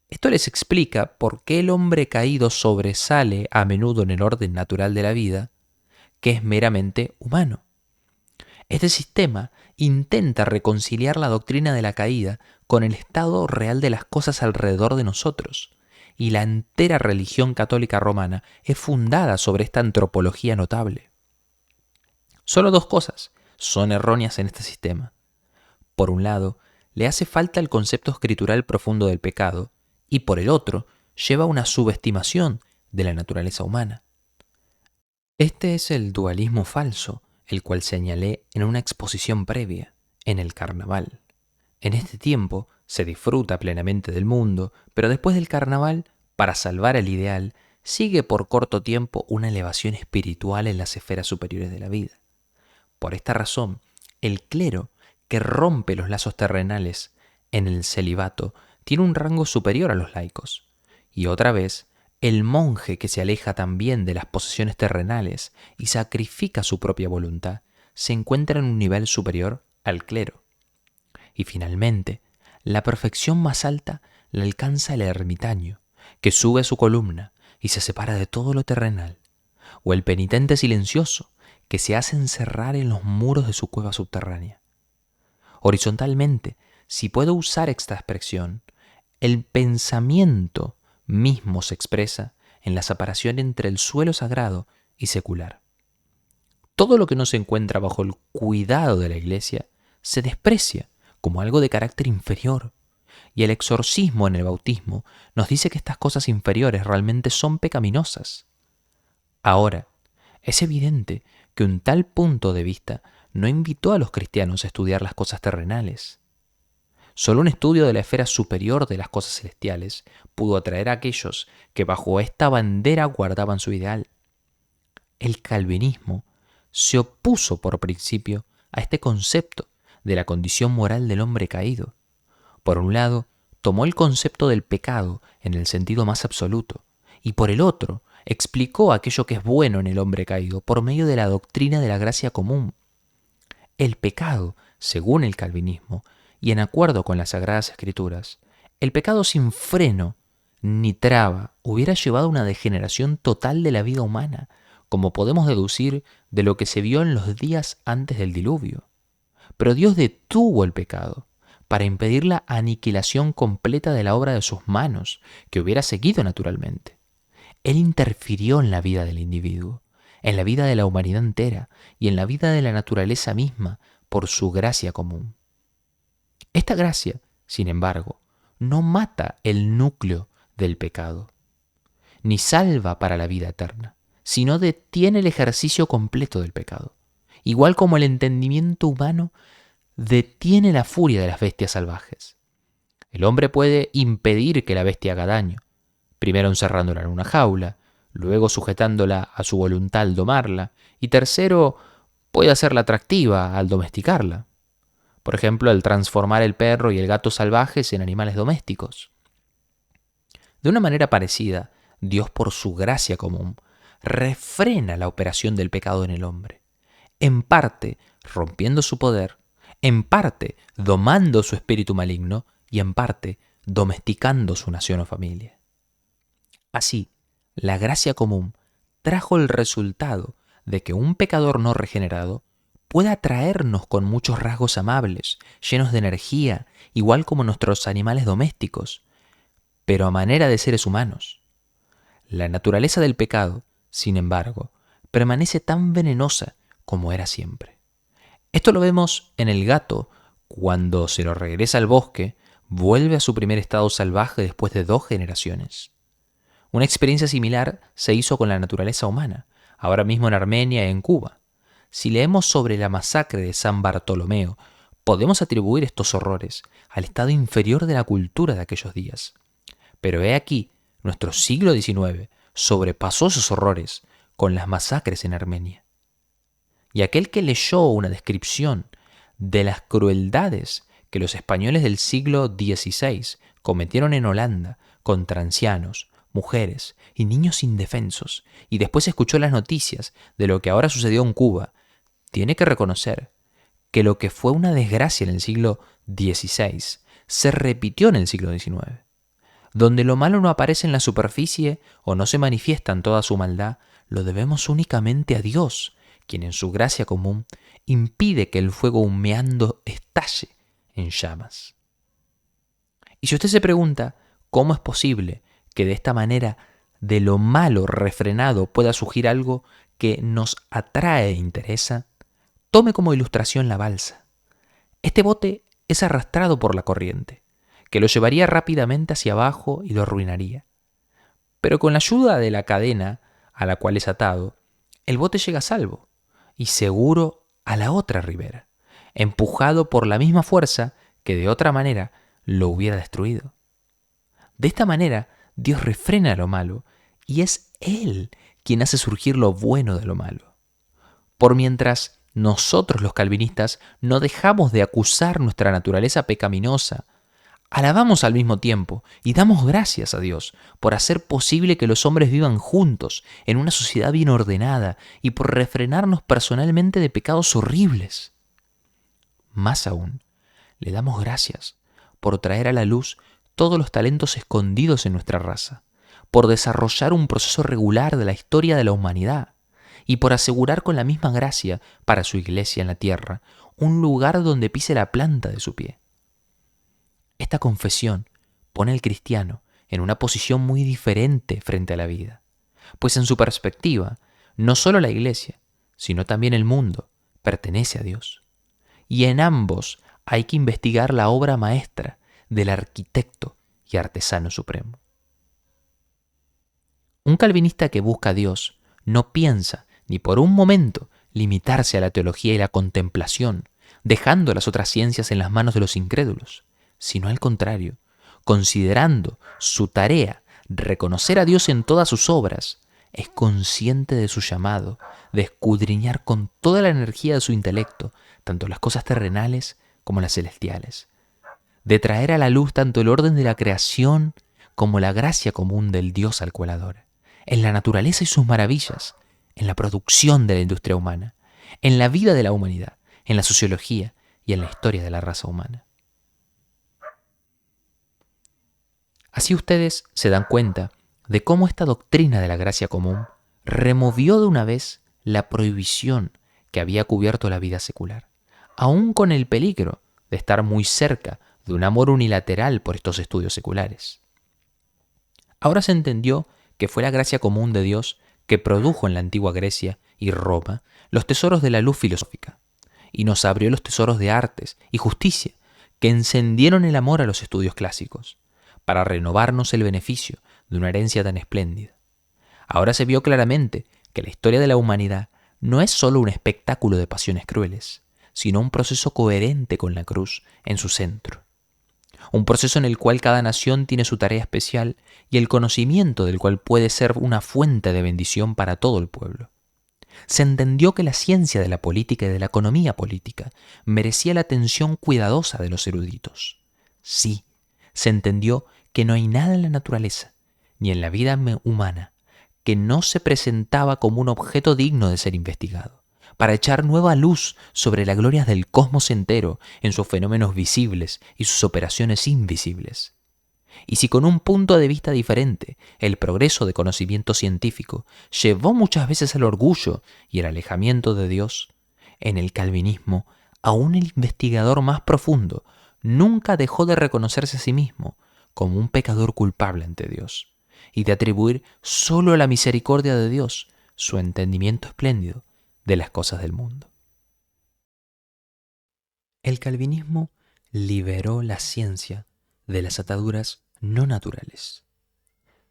[SPEAKER 1] Esto les explica por qué el hombre caído sobresale a menudo en el orden natural de la vida, que es meramente humano. Este sistema intenta reconciliar la doctrina de la caída con el estado real de las cosas alrededor de nosotros, y la entera religión católica romana es fundada sobre esta antropología notable. Solo dos cosas son erróneas en este sistema. Por un lado, le hace falta el concepto escritural profundo del pecado, y por el otro, lleva una subestimación de la naturaleza humana. Este es el dualismo falso, el cual señalé en una exposición previa, en el carnaval. En este tiempo se disfruta plenamente del mundo, pero después del carnaval, para salvar el ideal, sigue por corto tiempo una elevación espiritual en las esferas superiores de la vida. Por esta razón, el clero que rompe los lazos terrenales en el celibato tiene un rango superior a los laicos. Y otra vez, el monje que se aleja también de las posesiones terrenales y sacrifica su propia voluntad se encuentra en un nivel superior al clero. Y finalmente, la perfección más alta la alcanza el ermitaño, que sube a su columna y se separa de todo lo terrenal, o el penitente silencioso, que se hace encerrar en los muros de su cueva subterránea. Horizontalmente, si puedo usar esta expresión, el pensamiento mismo se expresa en la separación entre el suelo sagrado y secular. Todo lo que no se encuentra bajo el cuidado de la Iglesia se desprecia como algo de carácter inferior, y el exorcismo en el bautismo nos dice que estas cosas inferiores realmente son pecaminosas. Ahora, es evidente que un tal punto de vista no invitó a los cristianos a estudiar las cosas terrenales. Solo un estudio de la esfera superior de las cosas celestiales pudo atraer a aquellos que bajo esta bandera guardaban su ideal. El calvinismo se opuso por principio a este concepto de la condición moral del hombre caído. Por un lado, tomó el concepto del pecado en el sentido más absoluto, y por el otro, explicó aquello que es bueno en el hombre caído por medio de la doctrina de la gracia común. El pecado, según el calvinismo, y en acuerdo con las Sagradas Escrituras, el pecado sin freno ni traba hubiera llevado a una degeneración total de la vida humana, como podemos deducir de lo que se vio en los días antes del diluvio. Pero Dios detuvo el pecado para impedir la aniquilación completa de la obra de sus manos, que hubiera seguido naturalmente. Él interfirió en la vida del individuo, en la vida de la humanidad entera y en la vida de la naturaleza misma por su gracia común. Esta gracia, sin embargo, no mata el núcleo del pecado, ni salva para la vida eterna, sino detiene el ejercicio completo del pecado, igual como el entendimiento humano detiene la furia de las bestias salvajes. El hombre puede impedir que la bestia haga daño, primero encerrándola en una jaula, luego sujetándola a su voluntad al domarla, y tercero, puede hacerla atractiva al domesticarla. Por ejemplo, al transformar el perro y el gato salvajes en animales domésticos. De una manera parecida, Dios, por su gracia común, refrena la operación del pecado en el hombre, en parte rompiendo su poder, en parte domando su espíritu maligno y en parte domesticando su nación o familia. Así, la gracia común trajo el resultado de que un pecador no regenerado pueda atraernos con muchos rasgos amables, llenos de energía, igual como nuestros animales domésticos, pero a manera de seres humanos. La naturaleza del pecado, sin embargo, permanece tan venenosa como era siempre. Esto lo vemos en el gato cuando se lo regresa al bosque, vuelve a su primer estado salvaje después de 2 generaciones. Una experiencia similar se hizo con la naturaleza humana, ahora mismo en Armenia y en Cuba. Si leemos sobre la masacre de San Bartolomeo, podemos atribuir estos horrores al estado inferior de la cultura de aquellos días. Pero he aquí, nuestro siglo XIX sobrepasó esos horrores con las masacres en Armenia. Y aquel que leyó una descripción de las crueldades que los españoles del siglo XVI cometieron en Holanda contra ancianos, mujeres y niños indefensos, y después escuchó las noticias de lo que ahora sucedió en Cuba, tiene que reconocer que lo que fue una desgracia en el siglo XVI se repitió en el siglo XIX. Donde lo malo no aparece en la superficie o no se manifiesta en toda su maldad, lo debemos únicamente a Dios, quien en su gracia común impide que el fuego humeando estalle en llamas. Y si usted se pregunta cómo es posible que de esta manera de lo malo refrenado pueda surgir algo que nos atrae e interesa, tome como ilustración la balsa. Este bote es arrastrado por la corriente, que lo llevaría rápidamente hacia abajo y lo arruinaría. Pero con la ayuda de la cadena a la cual es atado, el bote llega a salvo y seguro a la otra ribera, empujado por la misma fuerza que de otra manera lo hubiera destruido. De esta manera, Dios refrena lo malo y es Él quien hace surgir lo bueno de lo malo. Por mientras nosotros los calvinistas no dejamos de acusar nuestra naturaleza pecaminosa, Alabamos al mismo tiempo y damos gracias a Dios por hacer posible que los hombres vivan juntos en una sociedad bien ordenada y por refrenarnos personalmente de pecados horribles. Más aún, le damos gracias por traer a la luz todos los talentos escondidos en nuestra raza, por desarrollar un proceso regular de la historia de la humanidad y por asegurar con la misma gracia para su iglesia en la tierra un lugar donde pise la planta de su pie. Esta confesión pone al cristiano en una posición muy diferente frente a la vida, pues en su perspectiva, no solo la iglesia, sino también el mundo, pertenece a Dios. Y en ambos hay que investigar la obra maestra del arquitecto y artesano supremo. Un calvinista que busca a Dios no piensa ni por un momento limitarse a la teología y la contemplación, dejando las otras ciencias en las manos de los incrédulos, sino al contrario, considerando su tarea reconocer a Dios en todas sus obras, es consciente de su llamado, de escudriñar con toda la energía de su intelecto, tanto las cosas terrenales como las celestiales, de traer a la luz tanto el orden de la creación como la gracia común del Dios al cual adora, en la naturaleza y sus maravillas, en la producción de la industria humana, en la vida de la humanidad, en la sociología y en la historia de la raza humana. Así ustedes se dan cuenta de cómo esta doctrina de la gracia común removió de una vez la prohibición que había cubierto la vida secular, aún con el peligro de estar muy cerca de un amor unilateral por estos estudios seculares. Ahora se entendió que fue la gracia común de Dios que produjo en la antigua Grecia y Roma los tesoros de la luz filosófica, y nos abrió los tesoros de artes y justicia que encendieron el amor a los estudios clásicos, para renovarnos el beneficio de una herencia tan espléndida. Ahora se vio claramente que la historia de la humanidad no es solo un espectáculo de pasiones crueles, sino un proceso coherente con la cruz en su centro. Un proceso en el cual cada nación tiene su tarea especial y el conocimiento del cual puede ser una fuente de bendición para todo el pueblo. Se entendió que la ciencia de la política y de la economía política merecía la atención cuidadosa de los eruditos. Sí, se entendió que no hay nada en la naturaleza, ni en la vida humana, que no se presentaba como un objeto digno de ser investigado, para echar nueva luz sobre las glorias del cosmos entero en sus fenómenos visibles y sus operaciones invisibles. Y si con un punto de vista diferente el progreso de conocimiento científico llevó muchas veces al orgullo y el alejamiento de Dios, en el calvinismo, aún el investigador más profundo nunca dejó de reconocerse a sí mismo como un pecador culpable ante Dios y de atribuir solo a la misericordia de Dios su entendimiento espléndido de las cosas del mundo. El calvinismo liberó la ciencia de las ataduras no naturales.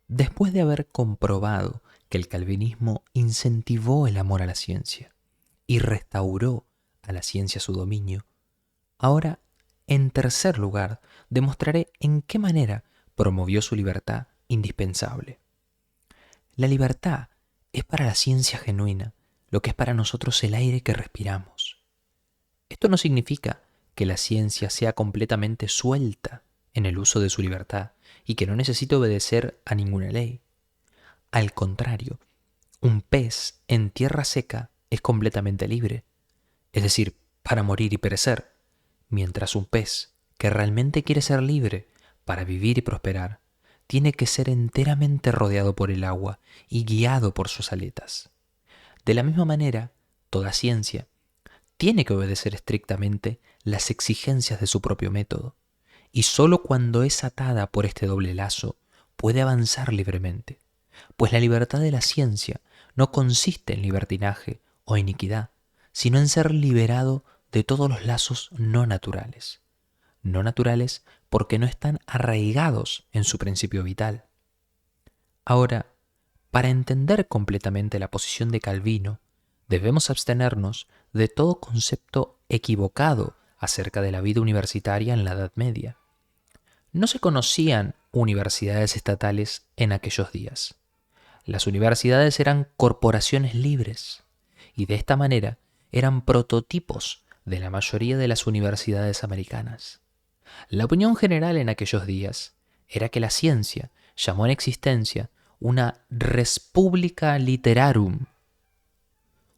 [SPEAKER 1] Después de haber comprobado que el calvinismo incentivó el amor a la ciencia y restauró a la ciencia su dominio, ahora, en tercer lugar, demostraré en qué manera promovió su libertad indispensable. La libertad es para la ciencia genuina lo que es para nosotros el aire que respiramos. Esto no significa que la ciencia sea completamente suelta en el uso de su libertad y que no necesite obedecer a ninguna ley. Al contrario, un pez en tierra seca es completamente libre, es decir, para morir y perecer, mientras un pez que realmente quiere ser libre para vivir y prosperar, tiene que ser enteramente rodeado por el agua y guiado por sus aletas. De la misma manera, toda ciencia tiene que obedecer estrictamente las exigencias de su propio método, y sólo cuando es atada por este doble lazo puede avanzar libremente, pues la libertad de la ciencia no consiste en libertinaje o iniquidad, sino en ser liberado de todos los lazos no naturales. No naturales porque no están arraigados en su principio vital. Ahora, para entender completamente la posición de Calvino, debemos abstenernos de todo concepto equivocado acerca de la vida universitaria en la Edad Media. No se conocían universidades estatales en aquellos días. Las universidades eran corporaciones libres y de esta manera eran prototipos de la mayoría de las universidades americanas. La opinión general en aquellos días era que la ciencia llamó en existencia una Respublica Literarum,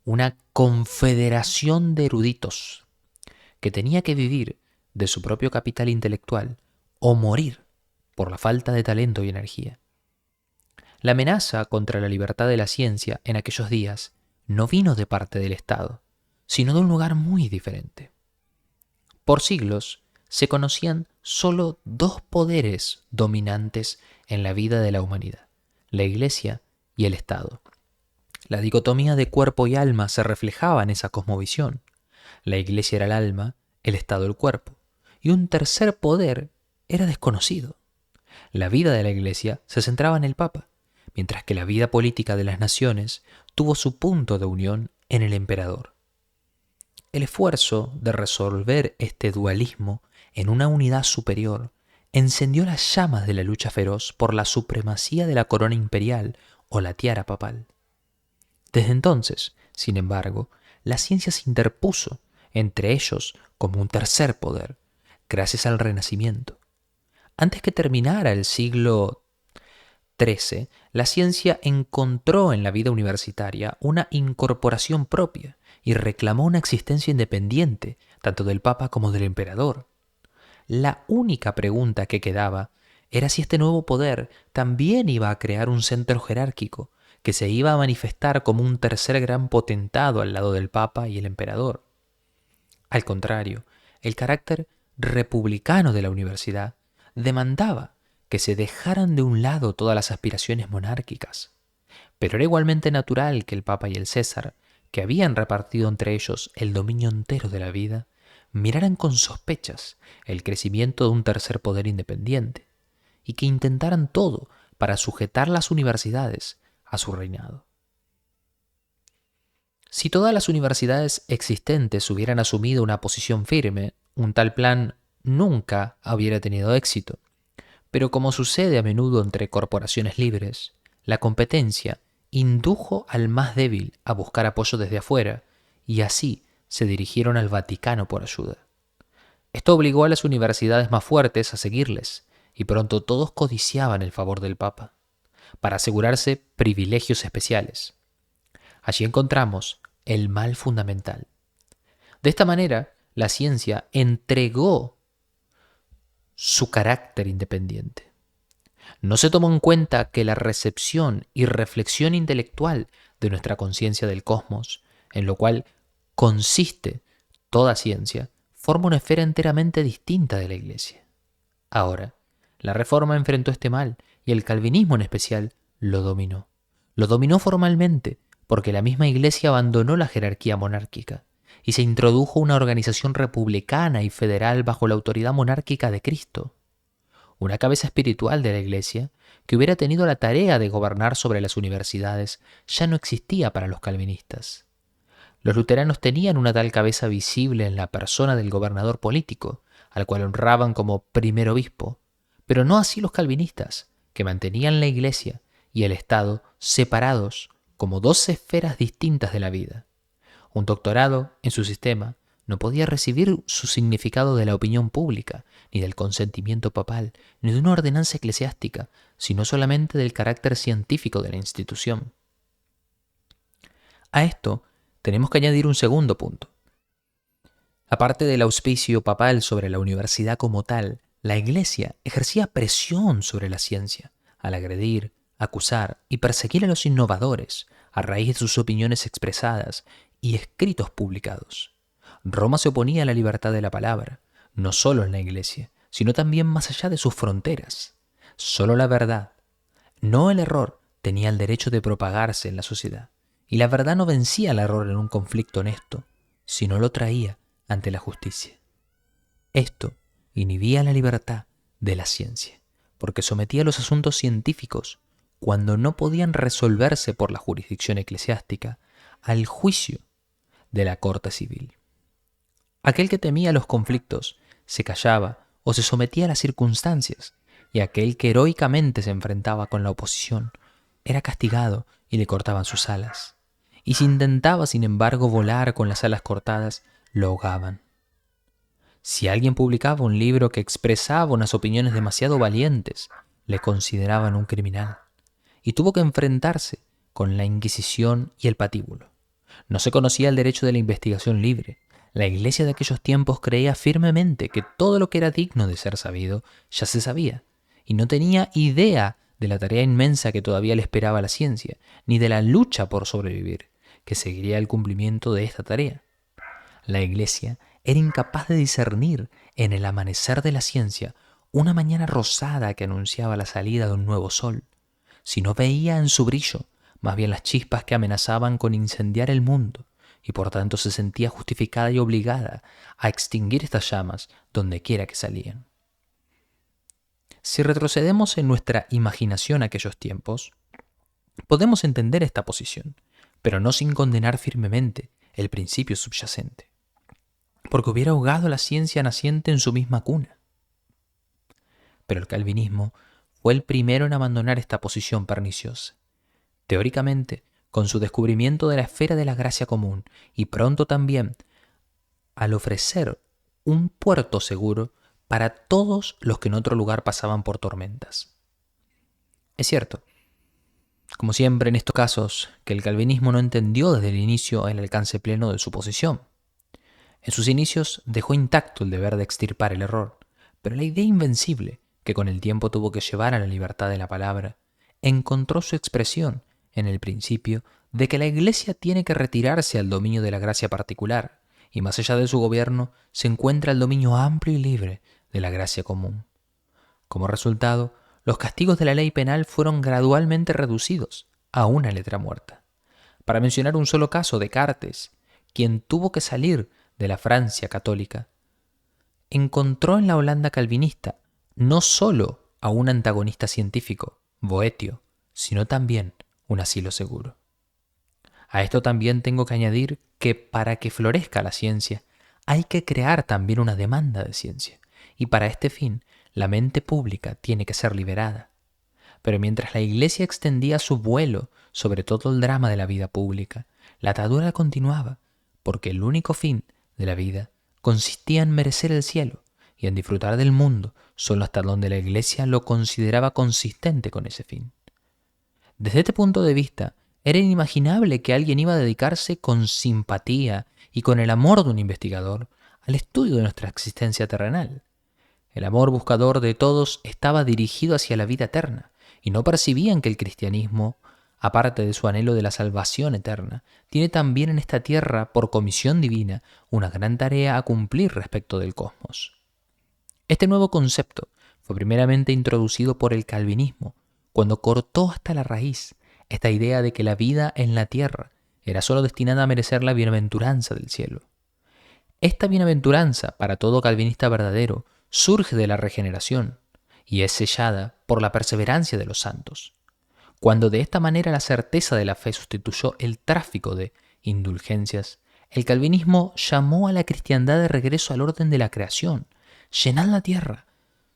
[SPEAKER 1] una confederación de eruditos que tenía que vivir de su propio capital intelectual o morir por la falta de talento y energía. La amenaza contra la libertad de la ciencia en aquellos días no vino de parte del Estado, sino de un lugar muy diferente. Por siglos se conocían solo dos poderes dominantes en la vida de la humanidad: la Iglesia y el Estado. La dicotomía de cuerpo y alma se reflejaba en esa cosmovisión. La Iglesia era el alma, el Estado el cuerpo, y un tercer poder era desconocido. La vida de la Iglesia se centraba en el Papa, mientras que la vida política de las naciones tuvo su punto de unión en el emperador. El esfuerzo de resolver este dualismo en una unidad superior encendió las llamas de la lucha feroz por la supremacía de la corona imperial o la tiara papal. Desde entonces, sin embargo, la ciencia se interpuso entre ellos como un tercer poder, gracias al Renacimiento. Antes que terminara el siglo XIII, la ciencia encontró en la vida universitaria una incorporación propia y reclamó una existencia independiente, tanto del Papa como del emperador. La única pregunta que quedaba era si este nuevo poder también iba a crear un centro jerárquico que se iba a manifestar como un tercer gran potentado al lado del Papa y el emperador. Al contrario, el carácter republicano de la universidad demandaba que se dejaran de un lado todas las aspiraciones monárquicas. Pero era igualmente natural que el Papa y el César, que habían repartido entre ellos el dominio entero de la vida, miraran con sospechas el crecimiento de un tercer poder independiente, y que intentaran todo para sujetar las universidades a su reinado. Si todas las universidades existentes hubieran asumido una posición firme, un tal plan nunca hubiera tenido éxito. Pero como sucede a menudo entre corporaciones libres, la competencia indujo al más débil a buscar apoyo desde afuera, y así se dirigieron al Vaticano por ayuda. Esto obligó a las universidades más fuertes a seguirles, y pronto todos codiciaban el favor del Papa, para asegurarse privilegios especiales. Allí encontramos el mal fundamental. De esta manera, la ciencia entregó su carácter independiente. No se tomó en cuenta que la recepción y reflexión intelectual de nuestra conciencia del cosmos, en lo cual consiste toda ciencia, forma una esfera enteramente distinta de la Iglesia. Ahora, la Reforma enfrentó este mal y el calvinismo en especial lo dominó. Lo dominó formalmente porque la misma Iglesia abandonó la jerarquía monárquica y se introdujo una organización republicana y federal bajo la autoridad monárquica de Cristo. Una cabeza espiritual de la Iglesia, que hubiera tenido la tarea de gobernar sobre las universidades, ya no existía para los calvinistas. Los luteranos tenían una tal cabeza visible en la persona del gobernador político, al cual honraban como primer obispo, pero no así los calvinistas, que mantenían la Iglesia y el Estado separados como dos esferas distintas de la vida. Un doctorado en su sistema no podía recibir su significado de la opinión pública, ni del consentimiento papal, ni de una ordenanza eclesiástica, sino solamente del carácter científico de la institución. A esto tenemos que añadir un segundo punto. Aparte del auspicio papal sobre la universidad como tal, la Iglesia ejercía presión sobre la ciencia, al agredir, acusar y perseguir a los innovadores, a raíz de sus opiniones expresadas y escritos publicados. Roma se oponía a la libertad de la palabra, no solo en la Iglesia, sino también más allá de sus fronteras. Solo la verdad, no el error, tenía el derecho de propagarse en la sociedad, y la verdad no vencía al error en un conflicto honesto, sino lo traía ante la justicia. Esto inhibía la libertad de la ciencia, porque sometía los asuntos científicos, cuando no podían resolverse por la jurisdicción eclesiástica, al juicio de la corte civil. Aquel que temía los conflictos se callaba o se sometía a las circunstancias, y aquel que heroicamente se enfrentaba con la oposición era castigado y le cortaban sus alas. Y si intentaba, sin embargo, volar con las alas cortadas, lo ahogaban. Si alguien publicaba un libro que expresaba unas opiniones demasiado valientes, le consideraban un criminal y tuvo que enfrentarse con la Inquisición y el patíbulo. No se conocía el derecho de la investigación libre. La iglesia de aquellos tiempos creía firmemente que todo lo que era digno de ser sabido ya se sabía, y no tenía idea de la tarea inmensa que todavía le esperaba a la ciencia, ni de la lucha por sobrevivir, que seguiría el cumplimiento de esta tarea. La iglesia era incapaz de discernir en el amanecer de la ciencia una mañana rosada que anunciaba la salida de un nuevo sol, si no veía en su brillo más bien las chispas que amenazaban con incendiar el mundo, y por tanto se sentía justificada y obligada a extinguir estas llamas donde quiera que salían. Si retrocedemos en nuestra imaginación a aquellos tiempos, podemos entender esta posición, pero no sin condenar firmemente el principio subyacente, porque hubiera ahogado la ciencia naciente en su misma cuna. Pero el calvinismo fue el primero en abandonar esta posición perniciosa. Teóricamente, con su descubrimiento de la esfera de la gracia común y pronto también al ofrecer un puerto seguro para todos los que en otro lugar pasaban por tormentas. Es cierto, como siempre en estos casos, que el calvinismo no entendió desde el inicio el alcance pleno de su posición. En sus inicios dejó intacto el deber de extirpar el error, pero la idea invencible, que con el tiempo tuvo que llevar a la libertad de la palabra, encontró su expresión en el principio de que la Iglesia tiene que retirarse al dominio de la gracia particular, y más allá de su gobierno se encuentra el dominio amplio y libre de la gracia común. Como resultado, los castigos de la ley penal fueron gradualmente reducidos a una letra muerta. Para mencionar un solo caso, Descartes, quien tuvo que salir de la Francia católica, encontró en la Holanda calvinista no solo a un antagonista científico, Boetio, sino también un asilo seguro. A esto también tengo que añadir que para que florezca la ciencia hay que crear también una demanda de ciencia, y para este fin la mente pública tiene que ser liberada. Pero mientras la Iglesia extendía su vuelo sobre todo el drama de la vida pública, la atadura continuaba, porque el único fin de la vida consistía en merecer el cielo y en disfrutar del mundo solo hasta donde la Iglesia lo consideraba consistente con ese fin. Desde este punto de vista, era inimaginable que alguien iba a dedicarse con simpatía y con el amor de un investigador al estudio de nuestra existencia terrenal. El amor buscador de todos estaba dirigido hacia la vida eterna, y no percibían que el cristianismo, aparte de su anhelo de la salvación eterna, tiene también en esta tierra, por comisión divina, una gran tarea a cumplir respecto del cosmos. Este nuevo concepto fue primeramente introducido por el calvinismo, cuando cortó hasta la raíz esta idea de que la vida en la tierra era sólo destinada a merecer la bienaventuranza del cielo. Esta bienaventuranza, para todo calvinista verdadero, surge de la regeneración y es sellada por la perseverancia de los santos. Cuando de esta manera la certeza de la fe sustituyó el tráfico de indulgencias, el calvinismo llamó a la cristiandad de regreso al orden de la creación. Llenad la tierra,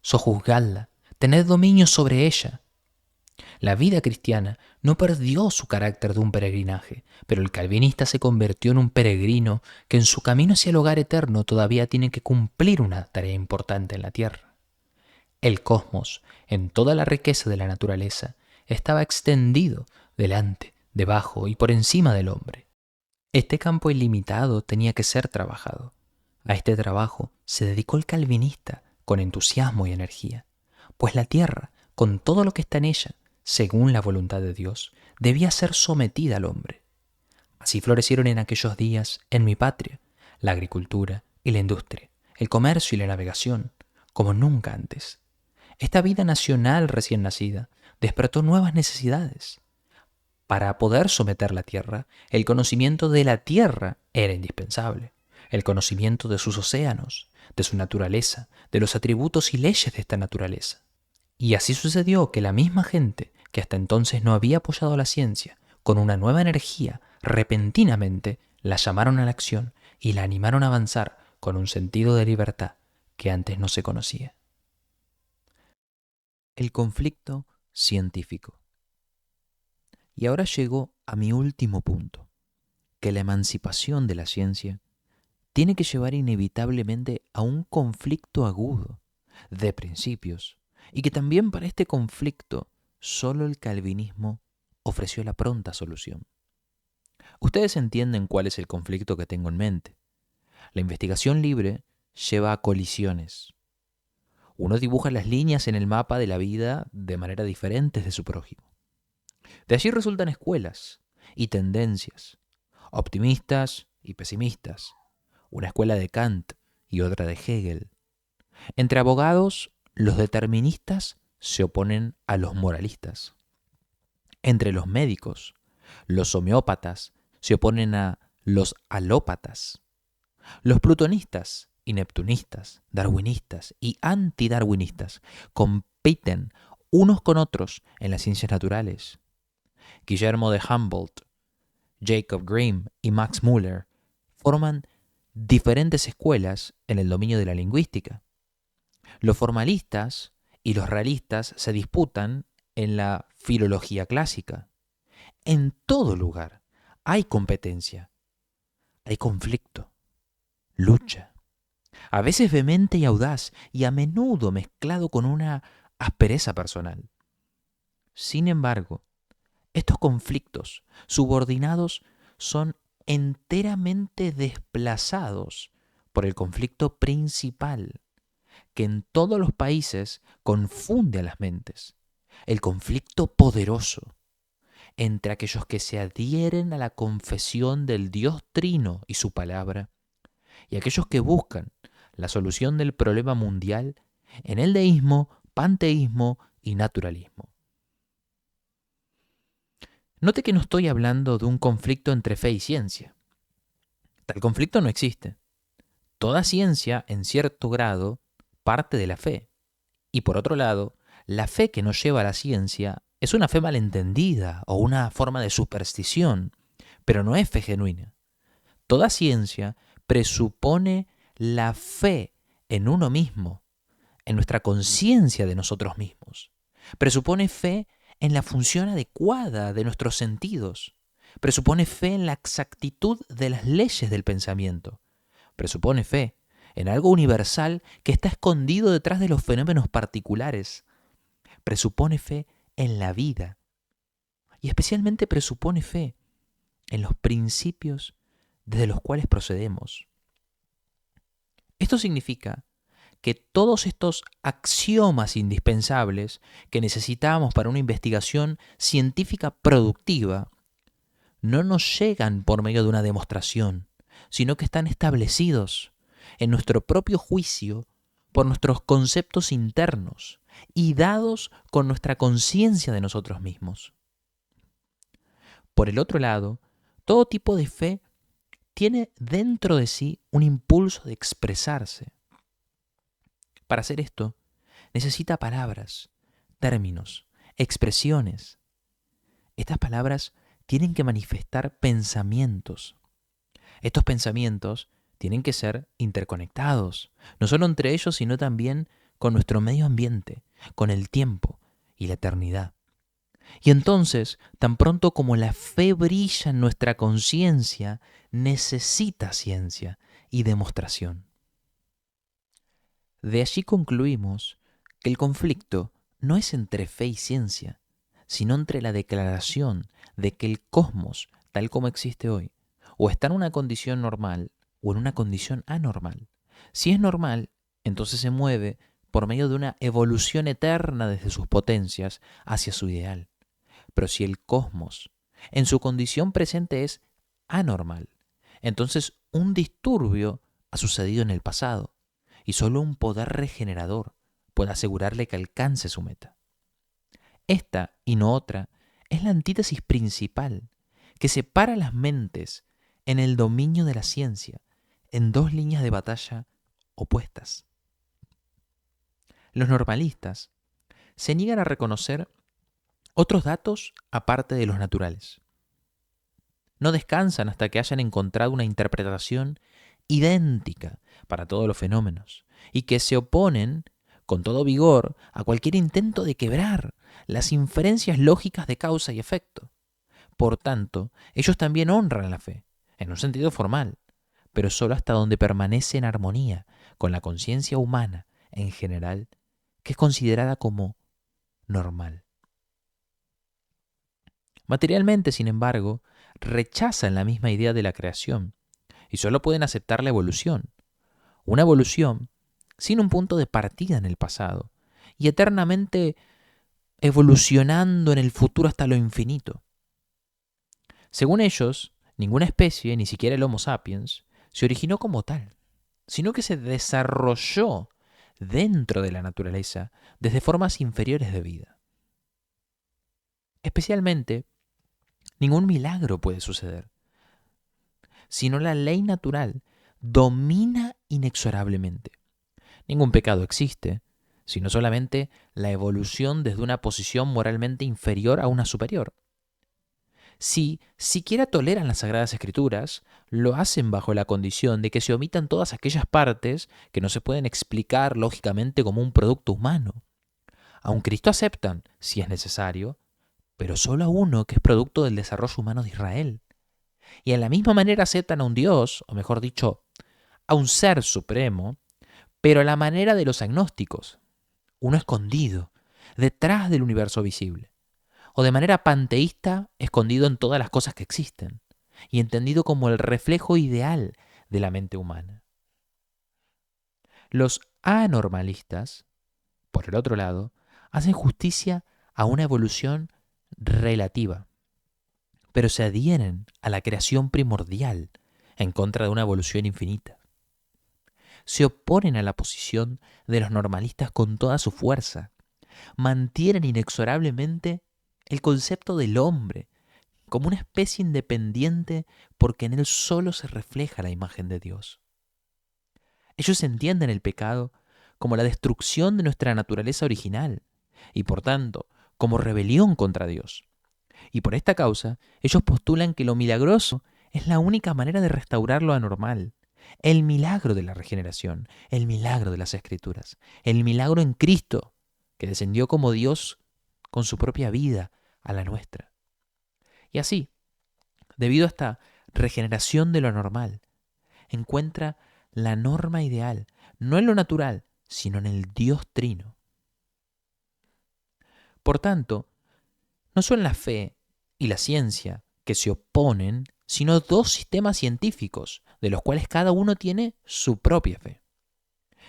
[SPEAKER 1] sojuzgadla, tened dominio sobre ella. La vida cristiana no perdió su carácter de un peregrinaje, pero el calvinista se convirtió en un peregrino que en su camino hacia el hogar eterno todavía tiene que cumplir una tarea importante en la tierra. El cosmos, en toda la riqueza de la naturaleza, estaba extendido delante, debajo y por encima del hombre. Este campo ilimitado tenía que ser trabajado. A este trabajo se dedicó el calvinista con entusiasmo y energía, pues la tierra, con todo lo que está en ella, según la voluntad de Dios, debía ser sometida al hombre. Así florecieron en aquellos días, en mi patria, la agricultura y la industria, el comercio y la navegación, como nunca antes. Esta vida nacional recién nacida despertó nuevas necesidades. Para poder someter la tierra, el conocimiento de la tierra era indispensable. El conocimiento de sus océanos, de su naturaleza, de los atributos y leyes de esta naturaleza. Y así sucedió que la misma gente que hasta entonces no había apoyado a la ciencia, con una nueva energía, repentinamente la llamaron a la acción y la animaron a avanzar con un sentido de libertad que antes no se conocía. El conflicto científico. Y ahora llego a mi último punto, que la emancipación de la ciencia tiene que llevar inevitablemente a un conflicto agudo de principios, y que también para este conflicto solo el calvinismo ofreció la pronta solución. Ustedes entienden cuál es el conflicto que tengo en mente. La investigación libre lleva a colisiones. Uno dibuja las líneas en el mapa de la vida de manera diferente de su prójimo. De allí resultan escuelas y tendencias, optimistas y pesimistas, una escuela de Kant y otra de Hegel. Entre abogados, los deterministas se oponen a los moralistas. Entre los médicos, los homeópatas se oponen a los alópatas. Los plutonistas y neptunistas, darwinistas y antidarwinistas compiten unos con otros en las ciencias naturales. Guillermo de Humboldt, Jacob Grimm y Max Muller forman diferentes escuelas en el dominio de la lingüística. Los formalistas y los realistas se disputan en la filología clásica. En todo lugar hay competencia, hay conflicto, lucha, a veces vehemente y audaz, y a menudo mezclado con una aspereza personal. Sin embargo, estos conflictos subordinados son enteramente desplazados por el conflicto principal, que en todos los países confunde a las mentes, el conflicto poderoso entre aquellos que se adhieren a la confesión del Dios Trino y su palabra, y aquellos que buscan la solución del problema mundial en el deísmo, panteísmo y naturalismo. Note que no estoy hablando de un conflicto entre fe y ciencia. Tal conflicto no existe. Toda ciencia, en cierto grado, parte de la fe. Y por otro lado, la fe que nos lleva a la ciencia es una fe malentendida o una forma de superstición, pero no es fe genuina. Toda ciencia presupone la fe en uno mismo, en nuestra conciencia de nosotros mismos. Presupone fe en la función adecuada de nuestros sentidos. Presupone fe en la exactitud de las leyes del pensamiento. Presupone fe en algo universal que está escondido detrás de los fenómenos particulares. Presupone fe en la vida. Y especialmente presupone fe en los principios desde los cuales procedemos. Esto significa que todos estos axiomas indispensables que necesitamos para una investigación científica productiva no nos llegan por medio de una demostración, sino que están establecidos en nuestro propio juicio por nuestros conceptos internos y dados con nuestra conciencia de nosotros mismos. Por el otro lado, todo tipo de fe tiene dentro de sí un impulso de expresarse. Para hacer esto, necesita palabras, términos, expresiones. Estas palabras tienen que manifestar pensamientos. Estos pensamientos tienen que ser interconectados, no solo entre ellos, sino también con nuestro medio ambiente, con el tiempo y la eternidad. Y entonces, tan pronto como la fe brilla en nuestra conciencia, necesita ciencia y demostración. De allí concluimos que el conflicto no es entre fe y ciencia, sino entre la declaración de que el cosmos, tal como existe hoy, o está en una condición normal o en una condición anormal. Si es normal, entonces se mueve por medio de una evolución eterna desde sus potencias hacia su ideal. Pero si el cosmos en su condición presente es anormal, entonces un disturbio ha sucedido en el pasado y solo un poder regenerador puede asegurarle que alcance su meta. Esta, y no otra, es la antítesis principal que separa las mentes en el dominio de la ciencia en dos líneas de batalla opuestas. Los normalistas se niegan a reconocer otros datos aparte de los naturales. No descansan hasta que hayan encontrado una interpretación idéntica para todos los fenómenos y que se oponen con todo vigor a cualquier intento de quebrar las inferencias lógicas de causa y efecto. Por tanto, ellos también honran la fe, en un sentido formal, pero solo hasta donde permanece en armonía con la conciencia humana en general, que es considerada como normal. Materialmente, sin embargo, rechazan la misma idea de la creación y solo pueden aceptar la evolución. Una evolución sin un punto de partida en el pasado y eternamente evolucionando en el futuro hasta lo infinito. Según ellos, ninguna especie, ni siquiera el Homo sapiens, se originó como tal, sino que se desarrolló dentro de la naturaleza desde formas inferiores de vida. Especialmente, ningún milagro puede suceder, sino la ley natural domina inexorablemente. Ningún pecado existe, sino solamente la evolución desde una posición moralmente inferior a una superior. Si siquiera toleran las Sagradas Escrituras, lo hacen bajo la condición de que se omitan todas aquellas partes que no se pueden explicar lógicamente como un producto humano. A un Cristo aceptan, si es necesario, pero solo a uno que es producto del desarrollo humano de Israel. Y en la misma manera aceptan a un Dios, o mejor dicho, a un ser supremo, pero a la manera de los agnósticos, uno escondido, detrás del universo visible, o de manera panteísta, escondido en todas las cosas que existen, y entendido como el reflejo ideal de la mente humana. Los anormalistas, por el otro lado, hacen justicia a una evolución relativa, pero se adhieren a la creación primordial en contra de una evolución infinita. Se oponen a la posición de los normalistas con toda su fuerza, mantienen inexorablemente el concepto del hombre como una especie independiente porque en él solo se refleja la imagen de Dios. Ellos entienden el pecado como la destrucción de nuestra naturaleza original y por tanto como rebelión contra Dios. Y por esta causa, ellos postulan que lo milagroso es la única manera de restaurar lo anormal. El milagro de la regeneración, el milagro de las Escrituras, el milagro en Cristo, que descendió como Dios con su propia vida a la nuestra. Y así, debido a esta regeneración de lo anormal, encuentra la norma ideal, no en lo natural, sino en el Dios trino. Por tanto, no son la fe y la ciencia que se oponen, sino dos sistemas científicos, de los cuales cada uno tiene su propia fe.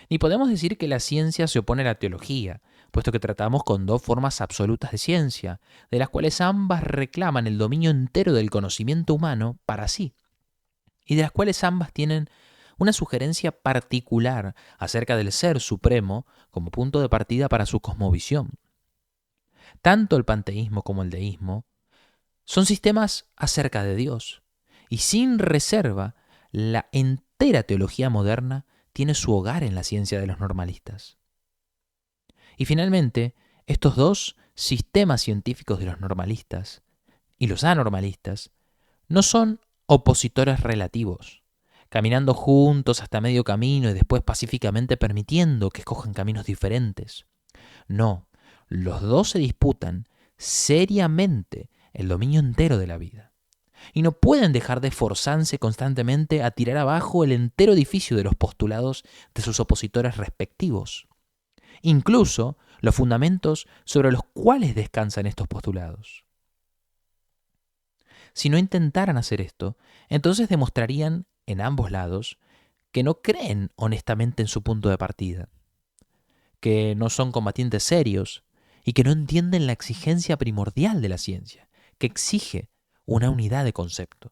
[SPEAKER 1] Ni podemos decir que la ciencia se opone a la teología, puesto que tratamos con dos formas absolutas de ciencia, de las cuales ambas reclaman el dominio entero del conocimiento humano para sí, y de las cuales ambas tienen una sugerencia particular acerca del Ser Supremo como punto de partida para su cosmovisión. Tanto el panteísmo como el deísmo son sistemas acerca de Dios, y sin reserva, la entera teología moderna tiene su hogar en la ciencia de los normalistas. Y finalmente, estos dos sistemas científicos de los normalistas y los anormalistas no son opositores relativos, caminando juntos hasta medio camino y después pacíficamente permitiendo que escojan caminos diferentes. No, los dos se disputan seriamente el dominio entero de la vida. Y no pueden dejar de esforzarse constantemente a tirar abajo el entero edificio de los postulados de sus opositores respectivos, incluso los fundamentos sobre los cuales descansan estos postulados. Si no intentaran hacer esto, entonces demostrarían en ambos lados que no creen honestamente en su punto de partida, que no son combatientes serios y que no entienden la exigencia primordial de la ciencia, que exige una unidad de concepto.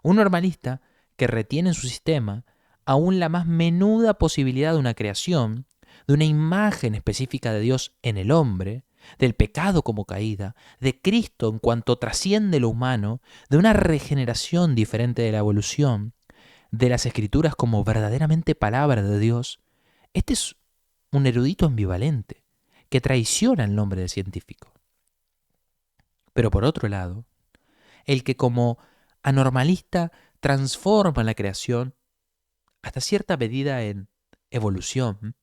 [SPEAKER 1] Un normalista que retiene en su sistema aún la más menuda posibilidad de una creación, de una imagen específica de Dios en el hombre, del pecado como caída, de Cristo en cuanto trasciende lo humano, de una regeneración diferente de la evolución, de las Escrituras como verdaderamente palabra de Dios, este es un erudito ambivalente que traiciona el nombre de científico. Pero por otro lado, el que como anormalista transforma la creación hasta cierta medida en evolución,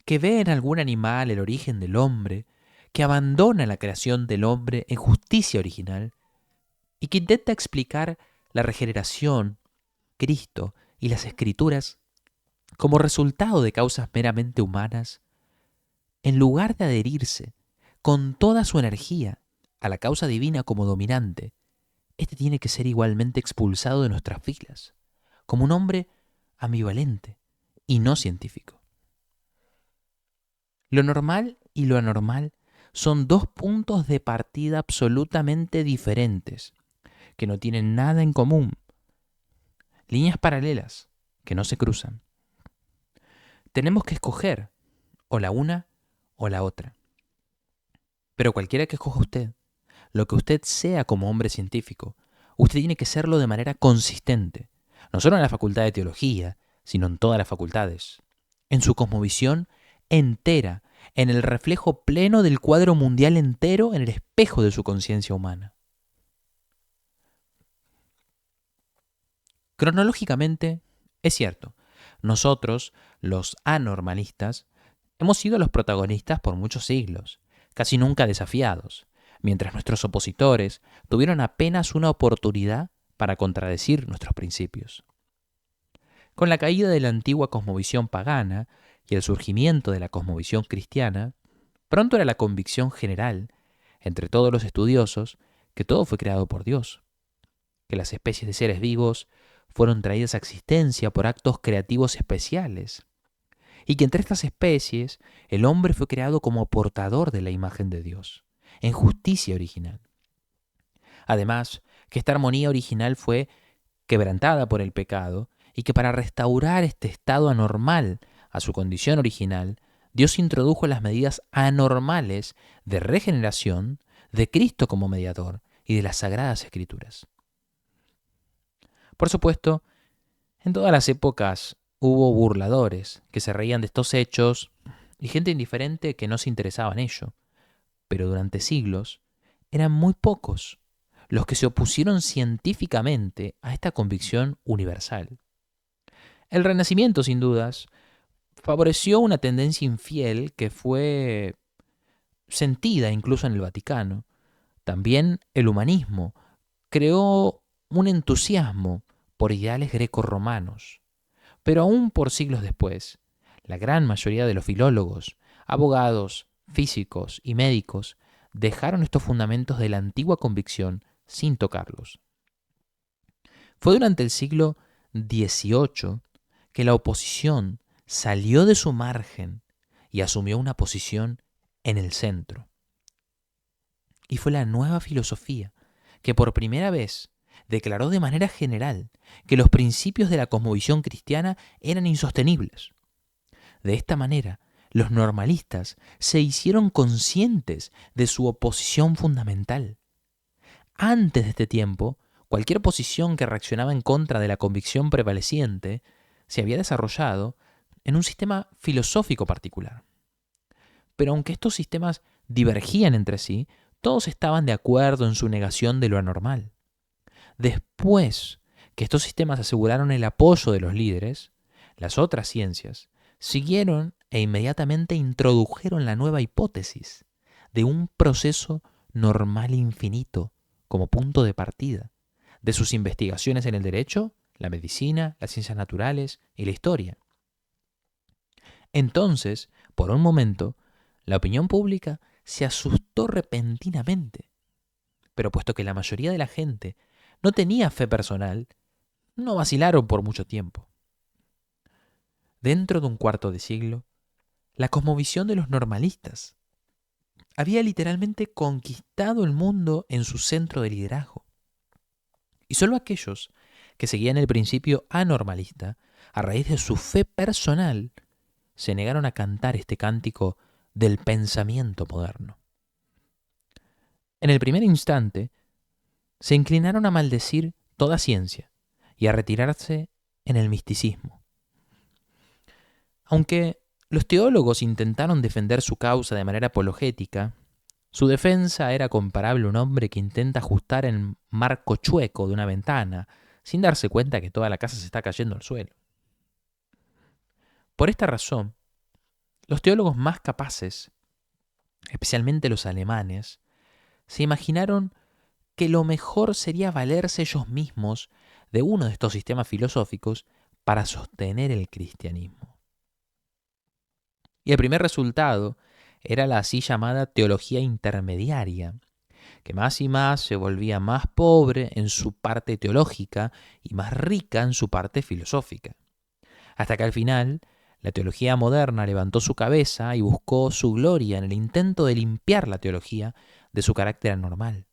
[SPEAKER 1] que ve en algún animal el origen del hombre, que abandona la creación del hombre en justicia original y que intenta explicar la regeneración, Cristo y las Escrituras como resultado de causas meramente humanas, en lugar de adherirse con toda su energía a la causa divina como dominante, este tiene que ser igualmente expulsado de nuestras filas, como un hombre ambivalente y no científico. Lo normal y lo anormal son dos puntos de partida absolutamente diferentes, que no tienen nada en común, líneas paralelas que no se cruzan. Tenemos que escoger o la una o la otra. Pero cualquiera que escoja usted, lo que usted sea como hombre científico, usted tiene que serlo de manera consistente, no solo en la facultad de teología, sino en todas las facultades, en su cosmovisión entera, en el reflejo pleno del cuadro mundial entero, en el espejo de su conciencia humana. Cronológicamente, es cierto, nosotros, los anormalistas, hemos sido los protagonistas por muchos siglos, casi nunca desafiados, mientras nuestros opositores tuvieron apenas una oportunidad para contradecir nuestros principios. Con la caída de la antigua cosmovisión pagana y el surgimiento de la cosmovisión cristiana, pronto era la convicción general, entre todos los estudiosos, que todo fue creado por Dios, que las especies de seres vivos fueron traídas a existencia por actos creativos especiales, y que entre estas especies el hombre fue creado como portador de la imagen de Dios, en justicia original. Además, que esta armonía original fue quebrantada por el pecado y que para restaurar este estado anormal a su condición original, Dios introdujo las medidas anormales de regeneración de Cristo como mediador y de las Sagradas Escrituras. Por supuesto, en todas las épocas hubo burladores que se reían de estos hechos y gente indiferente que no se interesaba en ello, pero durante siglos eran muy pocos los que se opusieron científicamente a esta convicción universal. El Renacimiento, sin dudas, favoreció una tendencia infiel que fue sentida incluso en el Vaticano. También el humanismo creó un entusiasmo por ideales grecorromanos. Pero aún por siglos después, la gran mayoría de los filólogos, abogados, físicos y médicos dejaron estos fundamentos de la antigua convicción sin tocarlos. Fue durante el siglo XVIII que la oposición salió de su margen y asumió una posición en el centro. Y fue la nueva filosofía que por primera vez declaró de manera general que los principios de la cosmovisión cristiana eran insostenibles. De esta manera, los normalistas se hicieron conscientes de su oposición fundamental. Antes de este tiempo, cualquier posición que reaccionaba en contra de la convicción prevaleciente se había desarrollado en un sistema filosófico particular. Pero aunque estos sistemas divergían entre sí, todos estaban de acuerdo en su negación de lo anormal. Después que estos sistemas aseguraron el apoyo de los líderes, las otras ciencias siguieron e inmediatamente introdujeron la nueva hipótesis de un proceso normal infinito como punto de partida de sus investigaciones en el derecho, la medicina, las ciencias naturales y la historia. Entonces, por un momento, la opinión pública se asustó repentinamente. Pero puesto que la mayoría de la gente no tenía fe personal, no vacilaron por mucho tiempo. Dentro de un cuarto de siglo, la cosmovisión de los normalistas había literalmente conquistado el mundo en su centro de liderazgo. Y solo aquellos que seguían el principio anormalista, a raíz de su fe personal, se negaron a cantar este cántico del pensamiento moderno. En el primer instante, se inclinaron a maldecir toda ciencia y a retirarse en el misticismo. Aunque los teólogos intentaron defender su causa de manera apologética, su defensa era comparable a un hombre que intenta ajustar el marco chueco de una ventana sin darse cuenta que toda la casa se está cayendo al suelo. Por esta razón, los teólogos más capaces, especialmente los alemanes, se imaginaron que lo mejor sería valerse ellos mismos de uno de estos sistemas filosóficos para sostener el cristianismo. Y el primer resultado era la así llamada teología intermediaria, que más y más se volvía más pobre en su parte teológica y más rica en su parte filosófica. Hasta que al final, la teología moderna levantó su cabeza y buscó su gloria en el intento de limpiar la teología de su carácter anormal.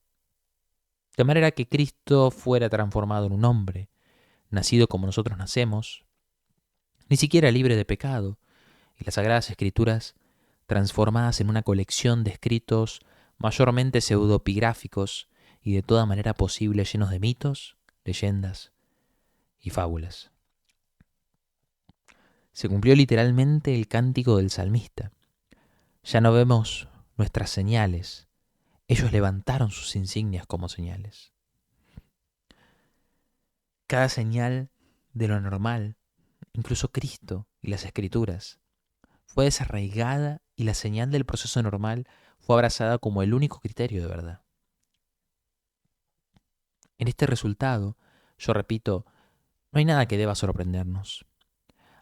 [SPEAKER 1] De manera que Cristo fuera transformado en un hombre, nacido como nosotros nacemos, ni siquiera libre de pecado, y las Sagradas Escrituras transformadas en una colección de escritos mayormente pseudopigráficos y de toda manera posible llenos de mitos, leyendas y fábulas. Se cumplió literalmente el cántico del salmista. Ya no vemos nuestras señales, ellos levantaron sus insignias como señales. Cada señal de lo normal, incluso Cristo y las Escrituras, fue desarraigada y la señal del proceso normal fue abrazada como el único criterio de verdad. En este resultado, yo repito, no hay nada que deba sorprendernos.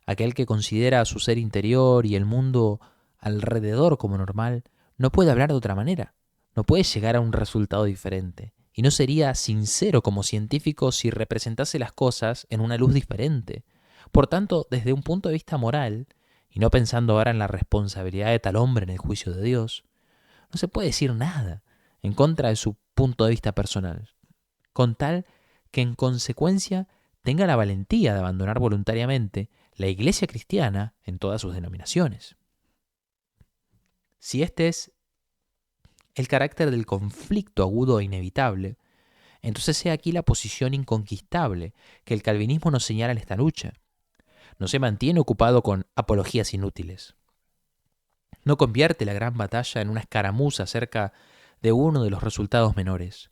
[SPEAKER 1] Aquel que considera a su ser interior y el mundo alrededor como normal, no puede hablar de otra manera, no puede llegar a un resultado diferente, y no sería sincero como científico si representase las cosas en una luz diferente. Por tanto, desde un punto de vista moral, y no pensando ahora en la responsabilidad de tal hombre en el juicio de Dios, no se puede decir nada en contra de su punto de vista personal, con tal que en consecuencia tenga la valentía de abandonar voluntariamente la iglesia cristiana en todas sus denominaciones. Si este es el carácter del conflicto agudo e inevitable, entonces he aquí la posición inconquistable que el calvinismo nos señala en esta lucha. No se mantiene ocupado con apologías inútiles. No convierte la gran batalla en una escaramuza acerca de uno de los resultados menores,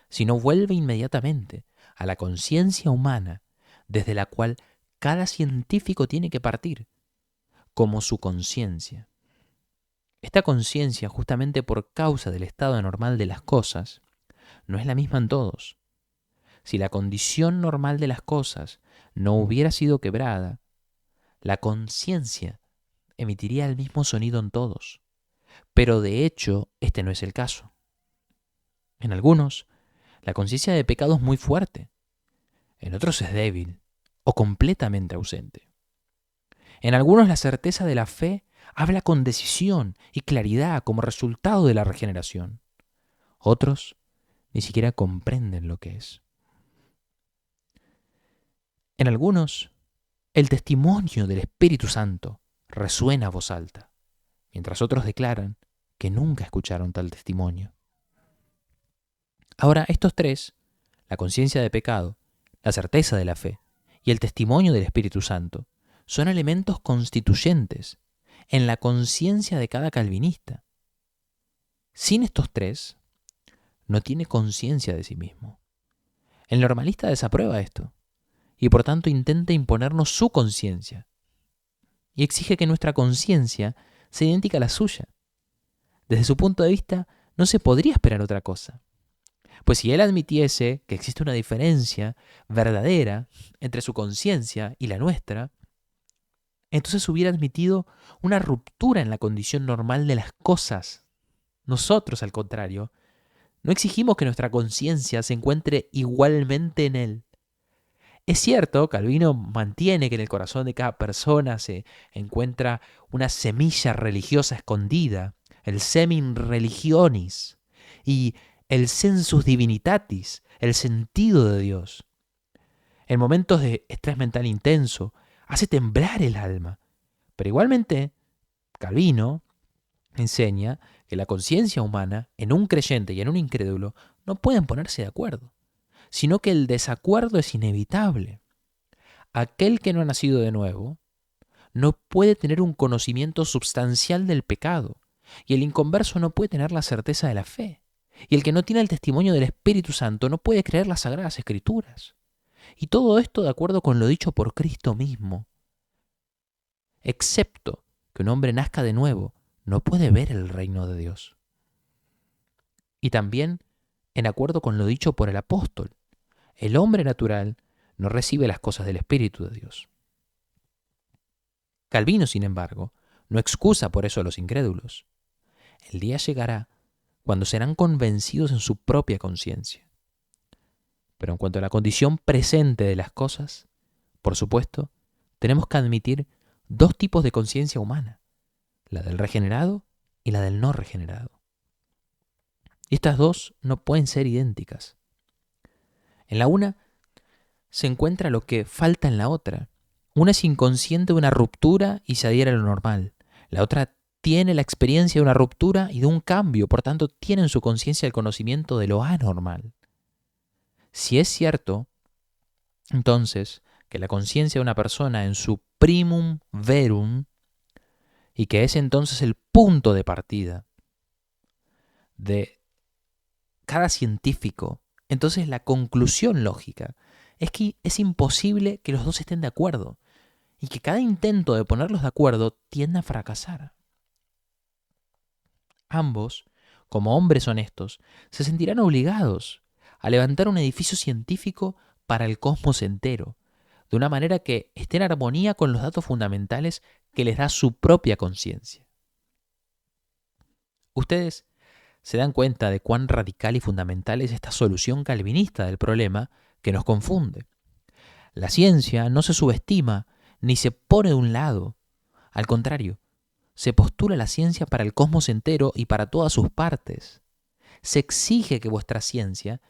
[SPEAKER 1] sino vuelve inmediatamente a la conciencia humana desde la cual cada científico tiene que partir, como su conciencia. Esta conciencia, justamente por causa del estado normal de las cosas, no es la misma en todos. Si la condición normal de las cosas no hubiera sido quebrada, la conciencia emitiría el mismo sonido en todos. Pero de hecho, este no es el caso. En algunos, la conciencia de pecado es muy fuerte. En otros es débil o completamente ausente. En algunos la certeza de la fe habla con decisión y claridad como resultado de la regeneración. Otros ni siquiera comprenden lo que es. En algunos, el testimonio del Espíritu Santo resuena a voz alta, mientras otros declaran que nunca escucharon tal testimonio. Ahora, estos tres, la conciencia de pecado, la certeza de la fe y el testimonio del Espíritu Santo, son elementos constituyentes en la conciencia de cada calvinista. Sin estos tres, no tiene conciencia de sí mismo. El normalista desaprueba esto y por tanto intenta imponernos su conciencia y exige que nuestra conciencia sea idéntica a la suya. Desde su punto de vista, no se podría esperar otra cosa. Pues si él admitiese que existe una diferencia verdadera entre su conciencia y la nuestra, entonces hubiera admitido una ruptura en la condición normal de las cosas. Nosotros, al contrario, no exigimos que nuestra conciencia se encuentre igualmente en él. Es cierto, Calvino mantiene que en el corazón de cada persona se encuentra una semilla religiosa escondida, el semin religionis, y el sensus divinitatis, el sentido de Dios. En momentos de estrés mental intenso, hace temblar el alma. Pero igualmente, Calvino enseña que la conciencia humana, en un creyente y en un incrédulo, no pueden ponerse de acuerdo, sino que el desacuerdo es inevitable. Aquel que no ha nacido de nuevo no puede tener un conocimiento substancial del pecado, y el inconverso no puede tener la certeza de la fe. Y el que no tiene el testimonio del Espíritu Santo no puede creer las Sagradas Escrituras. Y todo esto de acuerdo con lo dicho por Cristo mismo. Excepto que un hombre nazca de nuevo, no puede ver el reino de Dios. Y también en acuerdo con lo dicho por el apóstol. El hombre natural no recibe las cosas del Espíritu de Dios. Calvino, sin embargo, no excusa por eso a los incrédulos. El día llegará cuando serán convencidos en su propia conciencia. Pero en cuanto a la condición presente de las cosas, por supuesto, tenemos que admitir dos tipos de conciencia humana, la del regenerado y la del no regenerado. Y estas dos no pueden ser idénticas. En la una se encuentra lo que falta en la otra. Una es inconsciente de una ruptura y se adhiere a lo normal. La otra tiene la experiencia de una ruptura y de un cambio, por tanto tiene en su conciencia el conocimiento de lo anormal. Si es cierto, entonces, que la conciencia de una persona en su primum verum, y que es entonces el punto de partida de cada científico, entonces la conclusión lógica es que es imposible que los dos estén de acuerdo y que cada intento de ponerlos de acuerdo tiende a fracasar. Ambos, como hombres honestos, se sentirán obligados a levantar un edificio científico para el cosmos entero, de una manera que esté en armonía con los datos fundamentales que les da su propia conciencia. Ustedes se dan cuenta de cuán radical y fundamental es esta solución calvinista del problema que nos confunde. La ciencia no se subestima ni se pone de un lado. Al contrario, se postula la ciencia para el cosmos entero y para todas sus partes. Se exige que vuestra ciencia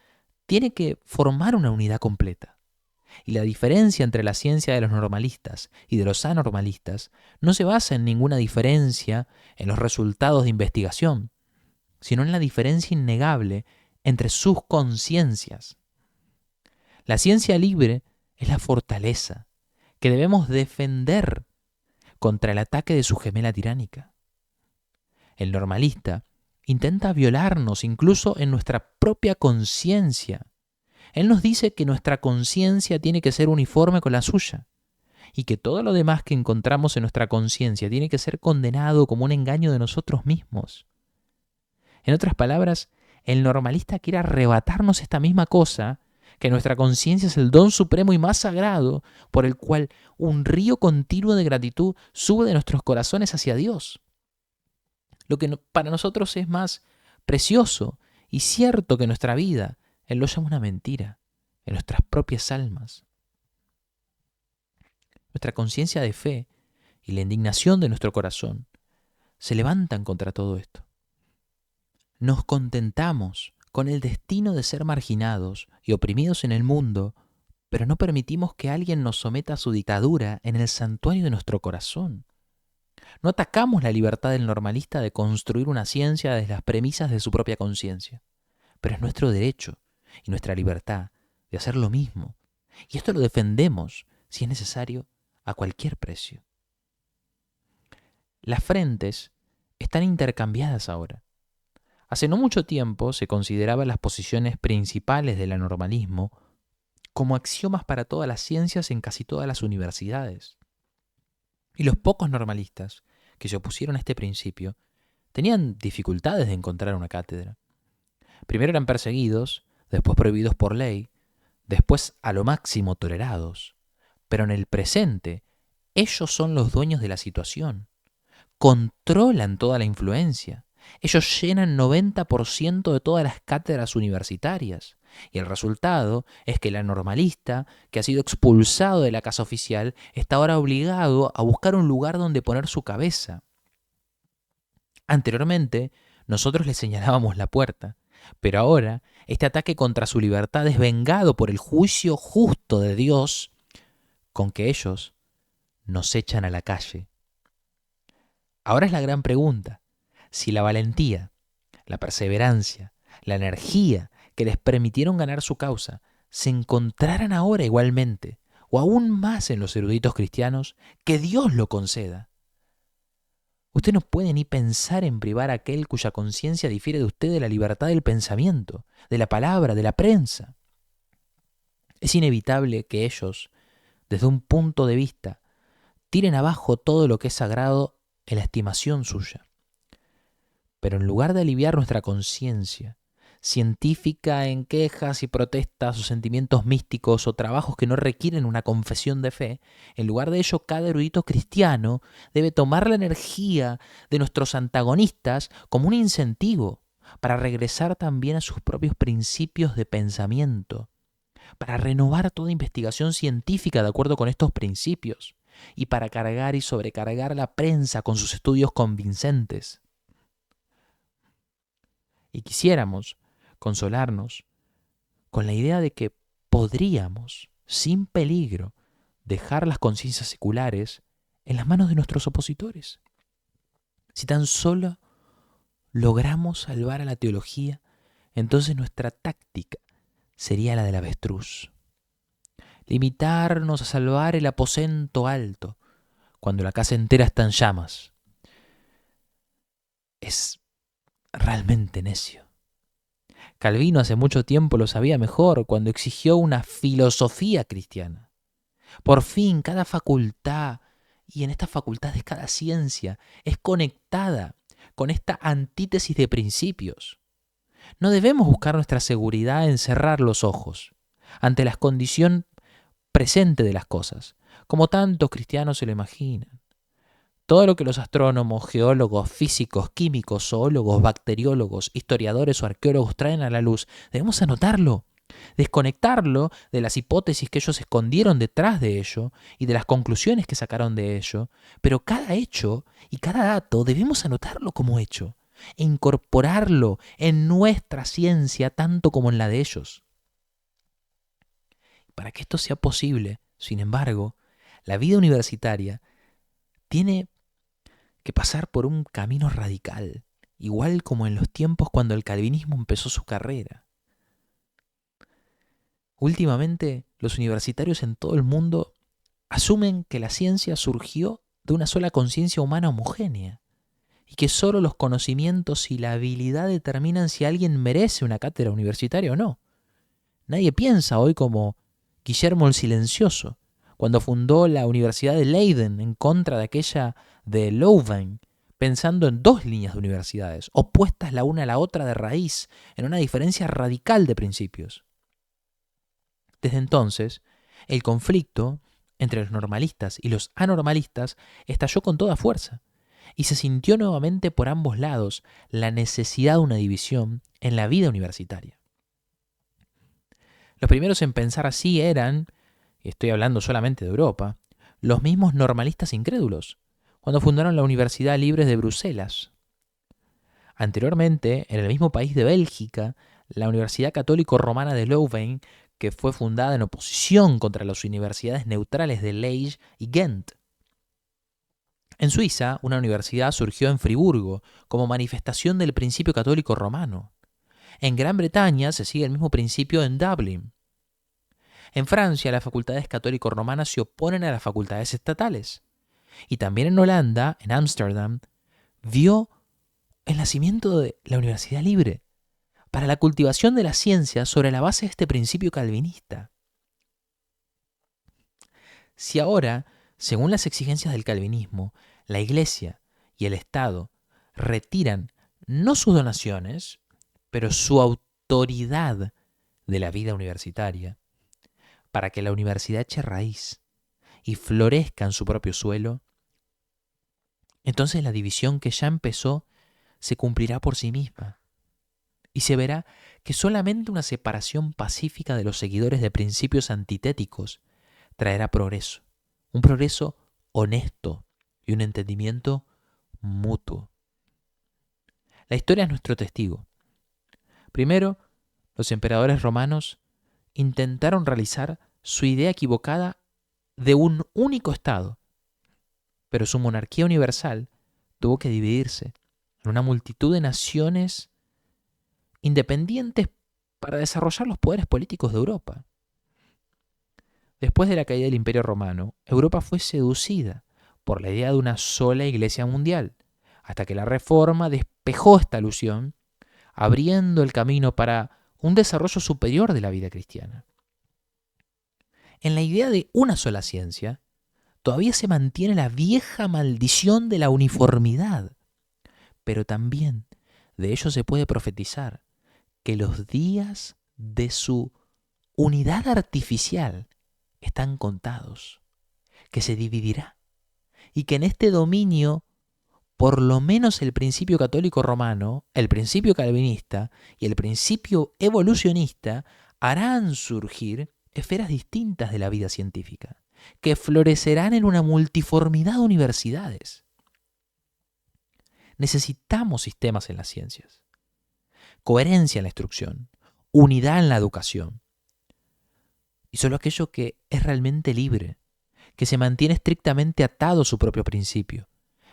[SPEAKER 1] tiene que formar una unidad completa. Y la diferencia entre la ciencia de los normalistas y de los anormalistas no se basa en ninguna diferencia en los resultados de investigación, sino en la diferencia innegable entre sus conciencias. La ciencia libre es la fortaleza que debemos defender contra el ataque de su gemela tiránica. El normalista intenta violarnos incluso en nuestra propia conciencia. Él nos dice que nuestra conciencia tiene que ser uniforme con la suya y que todo lo demás que encontramos en nuestra conciencia tiene que ser condenado como un engaño de nosotros mismos. En otras palabras, el normalista quiere arrebatarnos esta misma cosa, que nuestra conciencia es el don supremo y más sagrado por el cual un río continuo de gratitud sube de nuestros corazones hacia Dios. Lo que para nosotros es más precioso y cierto que nuestra vida, Él lo llama una mentira en nuestras propias almas. Nuestra conciencia de fe y la indignación de nuestro corazón se levantan contra todo esto. Nos contentamos con el destino de ser marginados y oprimidos en el mundo, pero no permitimos que alguien nos someta a su dictadura en el santuario de nuestro corazón. No atacamos la libertad del normalista de construir una ciencia desde las premisas de su propia conciencia, pero es nuestro derecho y nuestra libertad de hacer lo mismo, y esto lo defendemos, si es necesario, a cualquier precio. Las frentes están intercambiadas ahora. Hace no mucho tiempo se consideraban las posiciones principales del anormalismo como axiomas para todas las ciencias en casi todas las universidades. Y los pocos normalistas que se opusieron a este principio tenían dificultades de encontrar una cátedra. Primero eran perseguidos, después prohibidos por ley, después a lo máximo tolerados. Pero en el presente, ellos son los dueños de la situación. Controlan toda la influencia. Ellos llenan 90% de todas las cátedras universitarias. Y el resultado es que el anormalista, que ha sido expulsado de la casa oficial, está ahora obligado a buscar un lugar donde poner su cabeza. Anteriormente, nosotros le señalábamos la puerta, pero ahora este ataque contra su libertad es vengado por el juicio justo de Dios con que ellos nos echan a la calle. Ahora es la gran pregunta: si la valentía, la perseverancia, la energía que les permitieron ganar su causa se encontraran ahora igualmente, o aún más en los eruditos cristianos, que Dios lo conceda. Usted no puede ni pensar en privar a aquel cuya conciencia difiere de usted de la libertad del pensamiento, de la palabra, de la prensa. Es inevitable que ellos, desde un punto de vista, tiren abajo todo lo que es sagrado en la estimación suya. Pero en lugar de aliviar nuestra conciencia, científica en quejas y protestas o sentimientos místicos o trabajos que no requieren una confesión de fe, en lugar de ello, cada erudito cristiano debe tomar la energía de nuestros antagonistas como un incentivo para regresar también a sus propios principios de pensamiento, para renovar toda investigación científica de acuerdo con estos principios y para cargar y sobrecargar a la prensa con sus estudios convincentes. Y quisiéramos consolarnos con la idea de que podríamos, sin peligro, dejar las conciencias seculares en las manos de nuestros opositores. Si tan solo logramos salvar a la teología, entonces nuestra táctica sería la del avestruz. Limitarnos a salvar el aposento alto cuando la casa entera está en llamas. Es realmente necio. Calvino hace mucho tiempo lo sabía mejor cuando exigió una filosofía cristiana. Por fin, cada facultad, y en estas facultades cada ciencia, es conectada con esta antítesis de principios. No debemos buscar nuestra seguridad en cerrar los ojos ante la condición presente de las cosas, como tantos cristianos se lo imaginan. Todo lo que los astrónomos, geólogos, físicos, químicos, zoólogos, bacteriólogos, historiadores o arqueólogos traen a la luz, debemos anotarlo, desconectarlo de las hipótesis que ellos escondieron detrás de ello y de las conclusiones que sacaron de ello, pero cada hecho y cada dato debemos anotarlo como hecho e incorporarlo en nuestra ciencia tanto como en la de ellos. Para que esto sea posible, sin embargo, la vida universitaria tiene que pasar por un camino radical, igual como en los tiempos cuando el calvinismo empezó su carrera. Últimamente, los universitarios en todo el mundo asumen que la ciencia surgió de una sola conciencia humana homogénea y que solo los conocimientos y la habilidad determinan si alguien merece una cátedra universitaria o no. Nadie piensa hoy como Guillermo el Silencioso, cuando fundó la Universidad de Leiden en contra de aquella de Leuven, pensando en dos líneas de universidades, opuestas la una a la otra de raíz, en una diferencia radical de principios. Desde entonces, el conflicto entre los normalistas y los anormalistas estalló con toda fuerza, y se sintió nuevamente por ambos lados la necesidad de una división en la vida universitaria. Los primeros en pensar así eran, y estoy hablando solamente de Europa, los mismos normalistas incrédulos, cuando fundaron la Universidad Libre de Bruselas. Anteriormente, en el mismo país de Bélgica, la Universidad Católico Romana de Leuven, que fue fundada en oposición contra las universidades neutrales de Liège y Ghent. En Suiza, una universidad surgió en Friburgo como manifestación del principio católico romano. En Gran Bretaña se sigue el mismo principio en Dublín. En Francia, las facultades católico-romanas se oponen a las facultades estatales. Y también en Holanda, en Ámsterdam, vio el nacimiento de la Universidad Libre para la cultivación de la ciencia sobre la base de este principio calvinista. Si ahora, según las exigencias del calvinismo, la Iglesia y el Estado retiran no sus donaciones, pero su autoridad de la vida universitaria, para que la universidad eche raíz y florezca en su propio suelo, entonces la división que ya empezó se cumplirá por sí misma. Y se verá que solamente una separación pacífica de los seguidores de principios antitéticos traerá progreso. Un progreso honesto y un entendimiento mutuo. La historia es nuestro testigo. Primero, los emperadores romanos intentaron realizar su idea equivocada de un único Estado, pero su monarquía universal tuvo que dividirse en una multitud de naciones independientes para desarrollar los poderes políticos de Europa. Después de la caída del Imperio Romano, Europa fue seducida por la idea de una sola iglesia mundial, hasta que la Reforma despejó esta ilusión, abriendo el camino para un desarrollo superior de la vida cristiana. En la idea de una sola ciencia, todavía se mantiene la vieja maldición de la uniformidad, pero también de ello se puede profetizar que los días de su unidad artificial están contados, que se dividirá y que en este dominio, por lo menos el principio católico romano, el principio calvinista y el principio evolucionista harán surgir esferas distintas de la vida científica, que florecerán en una multiformidad de universidades. Necesitamos sistemas en las ciencias, coherencia en la instrucción, unidad en la educación. Y solo aquello que es realmente libre, que se mantiene estrictamente atado a su propio principio,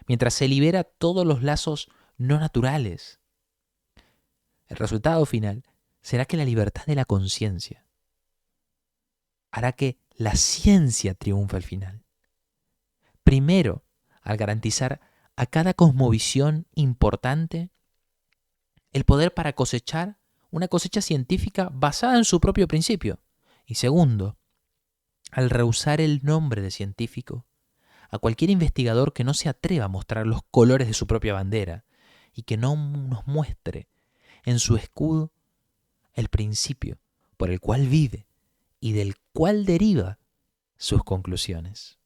[SPEAKER 1] mientras se libera todos los lazos no naturales. El resultado final será que la libertad de la conciencia hará que la ciencia triunfe al final. Primero, al garantizar a cada cosmovisión importante el poder para cosechar una cosecha científica basada en su propio principio. Y segundo, al rehusar el nombre de científico a cualquier investigador que no se atreva a mostrar los colores de su propia bandera y que no nos muestre en su escudo el principio por el cual vive y del cual deriva sus conclusiones.